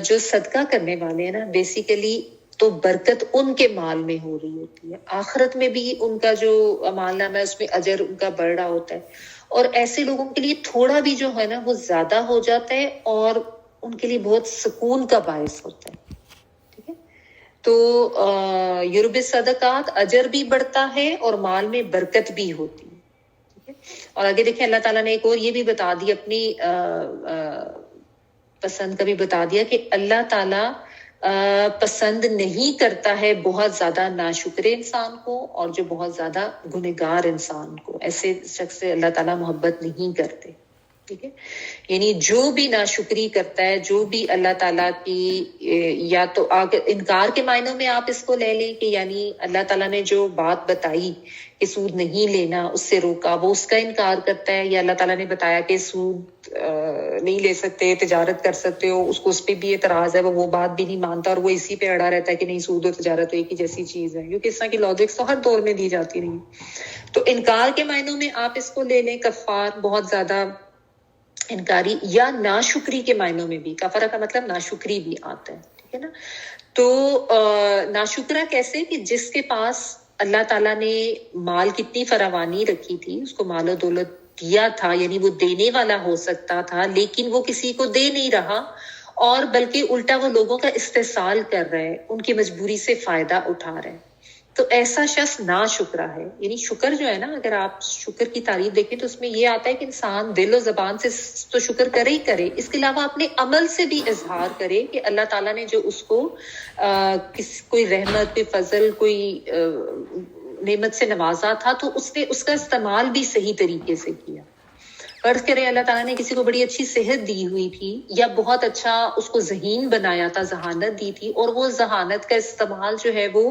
جو صدقہ کرنے والے ہیں نا بیسیکلی تو برکت ان کے مال میں ہو رہی ہوتی ہے، آخرت میں بھی ان کا جو مال نامہ ہے اس میں اجر ان کا بڑھ رہا ہوتا ہے، اور ایسے لوگوں کے لیے تھوڑا بھی جو ہے نا وہ زیادہ ہو جاتا ہے اور ان کے لیے بہت سکون کا باعث ہوتا ہے. ٹھیک ہے، تو یرب صدقات، اجر بھی بڑھتا ہے اور مال میں برکت بھی ہوتی ہے. ٹھیک ہے، اور آگے دیکھیں اللہ تعالیٰ نے ایک اور یہ بھی بتا دی، اپنی پسند کا بھی بتا دیا کہ اللہ تعالیٰ پسند نہیں کرتا ہے بہت زیادہ ناشکر انسان کو اور جو بہت زیادہ گنہگار انسان کو. ایسے شخص سے اللہ تعالیٰ محبت نہیں کرتے. ٹھیک ہے، یعنی جو بھی ناشکری کرتا ہے، جو بھی اللہ تعالیٰ کی یا تو انکار کے معنوں میں آپ اس کو لے لیں کہ یعنی اللہ تعالیٰ نے جو بات بتائی کہ سود نہیں لینا، اس سے روکا، وہ اس کا انکار کرتا ہے. یا اللہ تعالیٰ نے بتایا کہ سود نہیں لے سکتے، تجارت کر سکتے ہو، اس کو اس پہ بھی اعتراض ہے، وہ بات بھی نہیں مانتا اور وہ اسی پہ اڑا رہتا ہے کہ نہیں سود و تجارت ایک ہی جیسی چیز ہے، کیونکہ اس طرح کی لاجکس تو ہر دور میں دی جاتی نہیں. تو انکار کے معنوں میں آپ اس کو لے لیں کفار، بہت زیادہ انکاری، یا ناشکری کے معنوں میں بھی. کفرہ کا مطلب ناشکری بھی آتا ہے. ٹھیک ہے نا. تو ناشکرہ کیسے کہ جس کے پاس اللہ تعالیٰ نے مال کتنی فراوانی رکھی تھی، اس کو مال و دولت دیا تھا، یعنی وہ دینے والا ہو سکتا تھا، لیکن وہ کسی کو دے نہیں رہا اور بلکہ الٹا وہ لوگوں کا استحصال کر رہا ہے، ان کی مجبوری سے فائدہ اٹھا رہا ہے. تو ایسا شخص ناشکرہ ہے. یعنی شکر جو ہے نا، اگر آپ شکر کی تعریف دیکھیں تو اس میں یہ آتا ہے کہ انسان دل و زبان سے تو شکر کرے ہی کرے، اس کے علاوہ اپنے عمل سے بھی اظہار کرے کہ اللہ تعالیٰ نے جو اس کو کوئی رحمت، کوئی فضل، کوئی نعمت سے نوازا تھا، تو اس نے اس کا استعمال بھی صحیح طریقے سے کیا. فرض کرے اللہ تعالیٰ نے کسی کو بڑی اچھی صحت دی ہوئی تھی، یا بہت اچھا اس کو ذہین بنایا تھا، ذہانت دی تھی، اور وہ ذہانت کا استعمال جو ہے وہ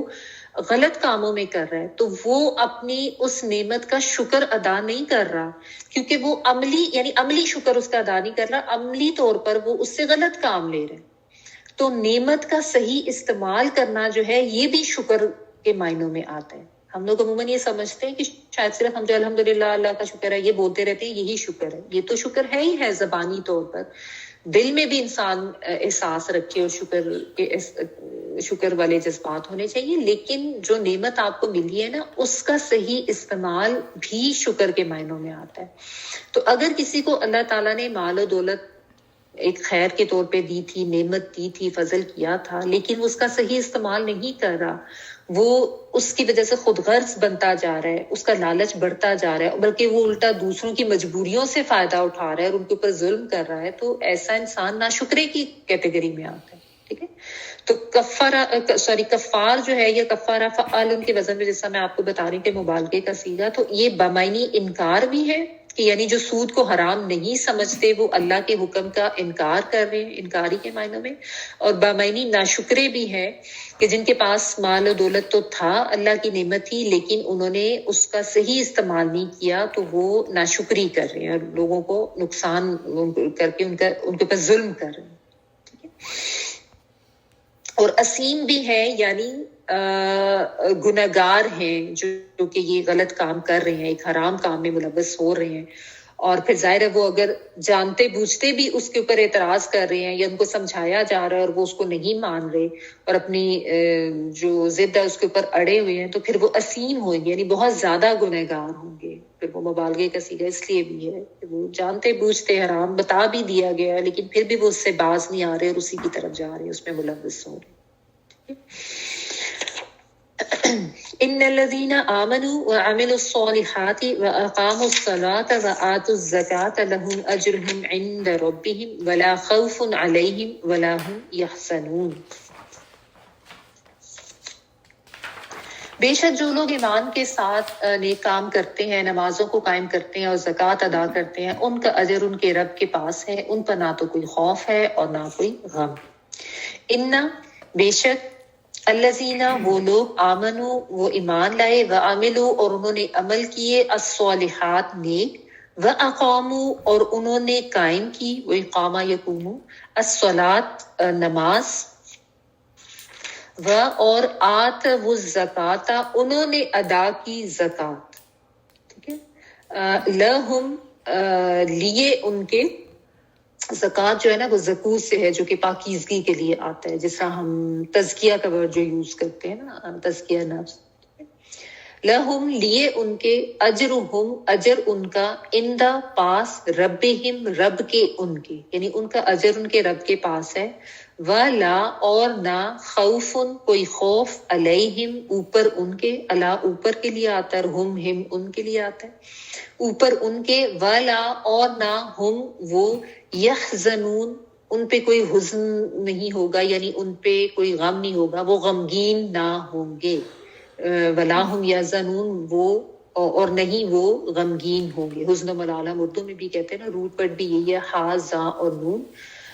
غلط کاموں میں کر رہا ہے، تو وہ اپنی اس نعمت کا شکر ادا نہیں کر رہا، کیونکہ وہ عملی شکر اس کا ادا نہیں کر رہا، عملی طور پر وہ اس سے غلط کام لے رہے. تو نعمت کا صحیح استعمال کرنا جو ہے یہ بھی شکر کے معنوں میں آتا ہے. ہم لوگ عموماً یہ سمجھتے ہیں کہ شاید صرف ہم جو الحمدللہ اللہ کا شکر ہے یہ بولتے رہتے ہیں، یہی شکر ہے. یہ تو شکر ہے ہی ہے زبانی طور پر، دل میں بھی انسان احساس رکھے اور شکر والے جذبات ہونے چاہیے. لیکن جو نعمت آپ کو ملی ہے نا، اس کا صحیح استعمال بھی شکر کے معنوں میں آتا ہے. تو اگر کسی کو اللہ تعالیٰ نے مال و دولت ایک خیر کے طور پہ دی تھی، نعمت دی تھی، فضل کیا تھا، لیکن وہ اس کا صحیح استعمال نہیں کر رہا، وہ اس کی وجہ سے خود غرض بنتا جا رہا ہے، اس کا لالچ بڑھتا جا رہا ہے، بلکہ وہ الٹا دوسروں کی مجبوریوں سے فائدہ اٹھا رہا ہے اور ان کے اوپر ظلم کر رہا ہے، تو ایسا انسان ناشکرے کی کیٹیگری میں آتا ہے. ٹھیک ہے. تو کفار جو ہے یا کفارہ فعال، ان کے وزن میں جیسا میں آپ کو بتا رہی کہ مبالغے کا صیغہ، تو یہ بمعنی انکار بھی ہے کہ یعنی جو سود کو حرام نہیں سمجھتے وہ اللہ کے حکم کا انکار کر رہے ہیں، انکاری کے معنوں میں. اور بمعنی ناشکرے بھی ہے کہ جن کے پاس مال و دولت تو تھا، اللہ کی نعمت تھی، لیکن انہوں نے اس کا صحیح استعمال نہیں کیا، تو وہ ناشکری کر رہے ہیں اور لوگوں کو نقصان کر کے ان کے اوپر ظلم کر رہے ہیں. ٹھیک ہے. اور اسیم بھی ہے، یعنی گنہگار ہیں جو کہ یہ غلط کام کر رہے ہیں، ایک حرام کام میں ملوث ہو رہے ہیں. اور پھر ظاہر ہے وہ اگر جانتے بوجھتے بھی اس کے اوپر اعتراض کر رہے ہیں یا ان کو سمجھایا جا رہا ہے اور وہ اس کو نہیں مان رہے اور اپنی جو ضد ہے اس کے اوپر اڑے ہوئے ہیں، تو پھر وہ اسیم ہوں گے، یعنی بہت زیادہ گنہگار ہوں گے. پھر وہ مبالغے کا صیغہ اس لیے بھی ہے کہ وہ جانتے بوجھتے حرام بتا بھی دیا گیا، لیکن پھر بھی وہ اس سے باز نہیں آ رہے اور اسی کی طرف جا رہے، اس میں ملوث ہو رہے. ان الذين امنوا وعملوا الصالحات واقاموا الصلاه واتوا الزكاه لهم اجرهم عند ربهم ولا خوف عليهم ولا هم يحزنون. بے شک جو لوگ ایمان کے ساتھ نیک کام کرتے ہیں، نمازوں کو قائم کرتے ہیں اور زکوٰۃ ادا کرتے ہیں، ان کا اجر ان کے رب کے پاس ہے، ان پر نہ تو کوئی خوف ہے اور نہ کوئی غم. ان بے شک الذین وہ لوگ آمنو وہ ایمان لائے، وعملوا اور انہوں نے عمل کیے، الصالحات نیک، واقاموا اور انہوں نے قائم کی، وہ اقامہ یقوم الصلاۃ نماز، و اور آتوا الزکاۃ انہوں نے ادا کی زکوٰۃ. ٹھیک ہے. لہم لیے ان کے، زکوٰۃ جو ہے نا وہ زکوٰۃ سے ہے جو کہ پاکیزگی کے لیے آتا ہے، جس طرح ہم تزکیہ کا ورڈ جو یوز کرتے ہیں نا، تزکیہ نفس. لہم لیے ان کے، اجرہم اجر ان کا، عند پاس، ربہم رب کے ان کے، یعنی ان کا اجر ان کے رب کے پاس ہے. ولا اور نہ، خوف کوئی خوف، علیہم اوپر ان کے، اللہ اوپر کے لیے آتا ہے، ہم ان کے لیے آتا ہے اوپر ان کے، ولا اور نہ، ہم وہ، یحزنون ان پہ کوئی حزن نہیں ہوگا، یعنی ان پہ کوئی غم نہیں ہوگا، وہ غمگین نہ ہوں گے، ولا ہم یحزنون، وہ اور نہیں وہ غمگین ہوں گے۔ حزن و ملال ہم اردو میں بھی کہتے ہیں نا، روٹ پر بھی یہی ہے، ہا زا اور نون،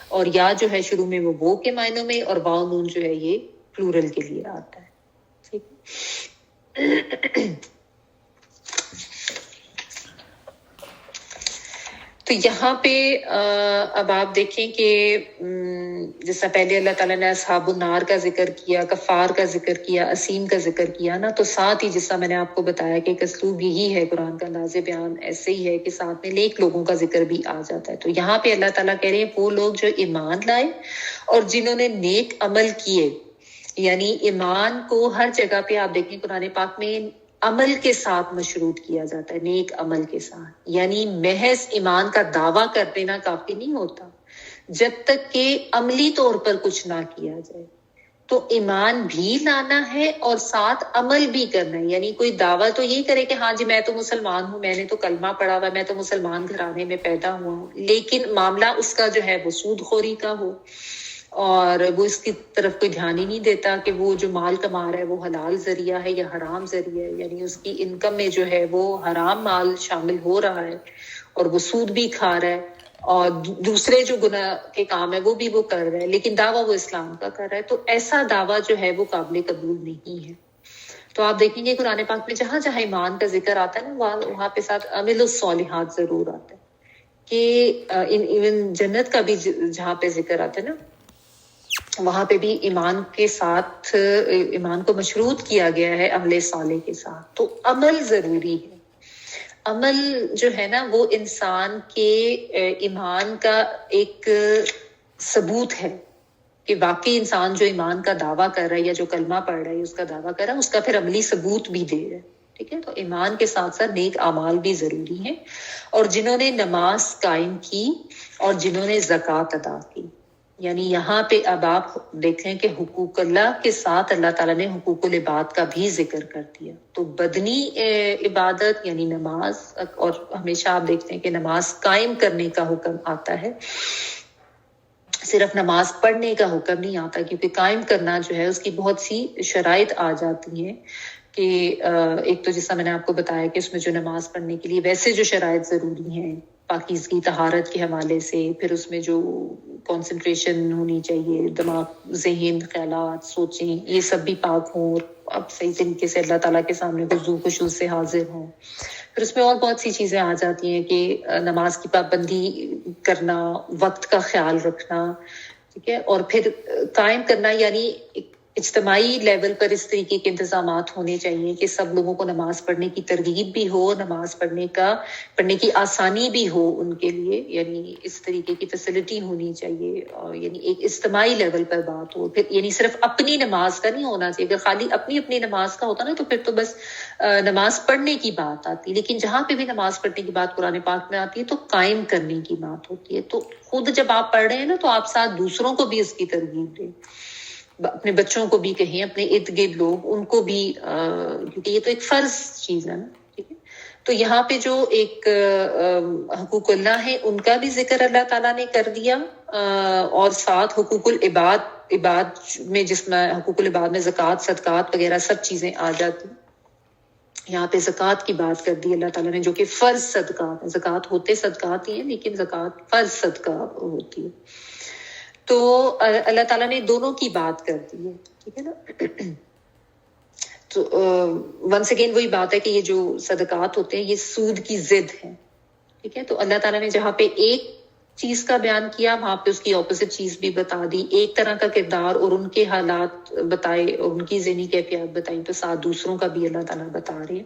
اور یا جو ہے شروع میں وہ کے معنوں میں، اور واو نون جو ہے یہ پلورل کے لیے آتا ہے۔ ٹھیک ہے، تو یہاں پہ اب آپ دیکھیں کہ جیسا پہلے اللہ تعالیٰ نے اصحاب النار کا ذکر کیا، کفار کا ذکر کیا، اسیم کا ذکر کیا نا، تو ساتھ ہی جیسا میں نے آپ کو بتایا کہ ایک اسلوب یہی ہے قرآن کا انداز بیان ایسے ہی ہے کہ ساتھ میں نیک لوگوں کا ذکر بھی آ جاتا ہے۔ تو یہاں پہ اللہ تعالیٰ کہہ رہے ہیں وہ لوگ جو ایمان لائے اور جنہوں نے نیک عمل کیے، یعنی ایمان کو ہر جگہ پہ آپ دیکھیں قرآن پاک میں عمل کے ساتھ مشروط کیا جاتا ہے، نیک عمل کے ساتھ، یعنی محض ایمان کا دعویٰ کر دینا کافی نہیں ہوتا جب تک کہ عملی طور پر کچھ نہ کیا جائے۔ تو ایمان بھی لانا ہے اور ساتھ عمل بھی کرنا ہے، یعنی کوئی دعویٰ تو یہی کرے کہ ہاں جی میں تو مسلمان ہوں، میں نے تو کلمہ پڑھا ہوا، میں تو مسلمان گھرانے میں پیدا ہوا ہوں، لیکن معاملہ اس کا جو ہے وہ سود خوری کا ہو، اور وہ اس کی طرف کوئی دھیان ہی نہیں دیتا کہ وہ جو مال کما رہا ہے وہ حلال ذریعہ ہے یا حرام ذریعہ ہے، یعنی اس کی انکم میں جو ہے وہ حرام مال شامل ہو رہا ہے اور وہ سود بھی کھا رہا ہے، اور دوسرے جو گناہ کے کام ہے وہ بھی وہ کر رہا ہے، لیکن دعویٰ وہ اسلام کا کر رہا ہے، تو ایسا دعویٰ جو ہے وہ قابل قبول نہیں ہے۔ تو آپ دیکھیں گے قرآن پاک میں جہاں جہاں ایمان کا ذکر آتا ہے نا، وہاں پہ ساتھ عمل الصالحات ضرور آتا ہے، کہ ایون جنت کا بھی جہاں پہ ذکر آتا ہے نا، وہاں پہ بھی ایمان کے ساتھ ایمان کو مشروط کیا گیا ہے عمل صالح کے ساتھ۔ تو عمل ضروری ہے، عمل جو ہے نا وہ انسان کے ایمان کا ایک ثبوت ہے کہ واقعی انسان جو ایمان کا دعویٰ کر رہا ہے یا جو کلمہ پڑھ رہا ہے اس کا دعویٰ کر رہا ہے، اس کا پھر عملی ثبوت بھی دے رہا ہے۔ ٹھیک ہے، تو ایمان کے ساتھ ساتھ نیک اعمال بھی ضروری ہیں، اور جنہوں نے نماز قائم کی اور جنہوں نے زکوٰۃ ادا کی، یعنی یہاں پہ اب آپ دیکھیں کہ حقوق اللہ کے ساتھ اللہ تعالیٰ نے حقوق العباد کا بھی ذکر کر دیا۔ تو بدنی عبادت یعنی نماز، اور ہمیشہ آپ دیکھتے ہیں کہ نماز قائم کرنے کا حکم آتا ہے، صرف نماز پڑھنے کا حکم نہیں آتا، کیونکہ قائم کرنا جو ہے اس کی بہت سی شرائط آ جاتی ہیں، کہ ایک تو جیسا میں نے آپ کو بتایا کہ اس میں جو نماز پڑھنے کے لیے ویسے جو شرائط ضروری ہیں پاکیزگی طہارت کے حوالے سے، پھر اس میں جو کنسنٹریشن ہونی چاہیے، دماغ ذہن خیالات سوچیں یہ سب بھی پاک ہوں، اور اب صحیح طریقے سے اللہ تعالیٰ کے سامنے خضوع خشوع سے حاضر ہوں۔ پھر اس میں اور بہت سی چیزیں آ جاتی ہیں کہ نماز کی پابندی کرنا، وقت کا خیال رکھنا، ٹھیک ہے، اور پھر قائم کرنا، یعنی اجتماعی لیول پر اس طریقے کے انتظامات ہونے چاہیے کہ سب لوگوں کو نماز پڑھنے کی ترغیب بھی ہو، نماز پڑھنے کی آسانی بھی ہو ان کے لیے، یعنی اس طریقے کی فیسلٹی ہونی چاہیے، اور یعنی ایک اجتماعی لیول پر بات ہو۔ پھر یعنی صرف اپنی نماز کا نہیں ہونا چاہیے، اگر خالی اپنی نماز کا ہوتا نا تو پھر تو بس نماز پڑھنے کی بات آتی، لیکن جہاں پہ بھی نماز پڑھنے کی بات قرآن پاک میں آتی ہے تو قائم کرنے کی بات ہوتی ہے۔ تو خود جب آپ پڑھ رہے ہیں نا تو آپ ساتھ دوسروں کو بھی اس کی ترغیب دیں، اپنے بچوں کو بھی کہیں، اپنے ارد گرد لوگ ان کو بھی، کیونکہ یہ تو ایک فرض چیز ہے نا۔ ٹھیک ہے، تو یہاں پہ جو ایک حقوق اللہ ہے ان کا بھی ذکر اللہ تعالیٰ نے کر دیا، اور ساتھ حقوق عباد میں، جس میں حقوق العباد میں زکوٰۃ صدقات وغیرہ سب چیزیں آ جاتی، یہاں پہ زکوٰۃ کی بات کر دی اللہ تعالیٰ نے، جو کہ فرض صدقات ہیں، زکوٰۃ ہوتے صدقات ہی ہیں لیکن زکوٰۃ فرض صدقہ ہوتی ہے۔ تو اللہ تعالیٰ نے دونوں کی بات کر دی ہے، ٹھیک ہے نا۔ تو ونس اگین وہی بات ہے کہ یہ جو صدقات ہوتے ہیں یہ سود کی ضد ہے، ٹھیک ہے۔ تو اللہ تعالیٰ نے جہاں پہ ایک چیز کا بیان کیا وہاں پہ اس کی اپوزٹ چیز بھی بتا دی، ایک طرح کا کردار اور ان کے حالات بتائے اور ان کی ذہنی کیفیات بتائیں، تو ساتھ دوسروں کا بھی اللہ تعالیٰ بتا رہے ہیں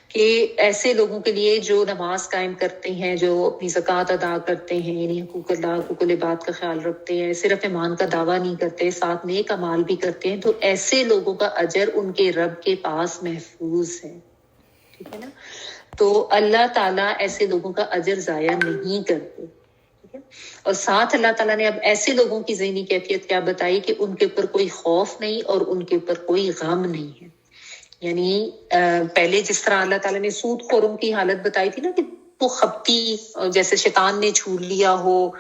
کہ ایسے لوگوں کے لیے جو نماز قائم کرتے ہیں، جو اپنی زکوٰۃ ادا کرتے ہیں، یعنی حقوق اللہ حقوق العباد کا خیال رکھتے ہیں، صرف ایمان کا دعویٰ نہیں کرتے، ساتھ نیک اعمال بھی کرتے ہیں، تو ایسے لوگوں کا اجر ان کے رب کے پاس محفوظ ہے، ٹھیک ہے نا۔ تو اللہ تعالیٰ ایسے لوگوں کا اجر ضائع نہیں کرتے، ٹھیک ہے۔ اور ساتھ اللہ تعالیٰ نے اب ایسے لوگوں کی ذہنی کیفیت کیا بتائی کہ ان کے اوپر کوئی خوف نہیں اور ان کے اوپر کوئی غم نہیں ہے، یعنی پہلے جس طرح اللہ تعالیٰ نے سود خوروں کی حالت بتائی تھی نا کہ وہ خپتی جیسے شیطان نے چھو لیا ہو،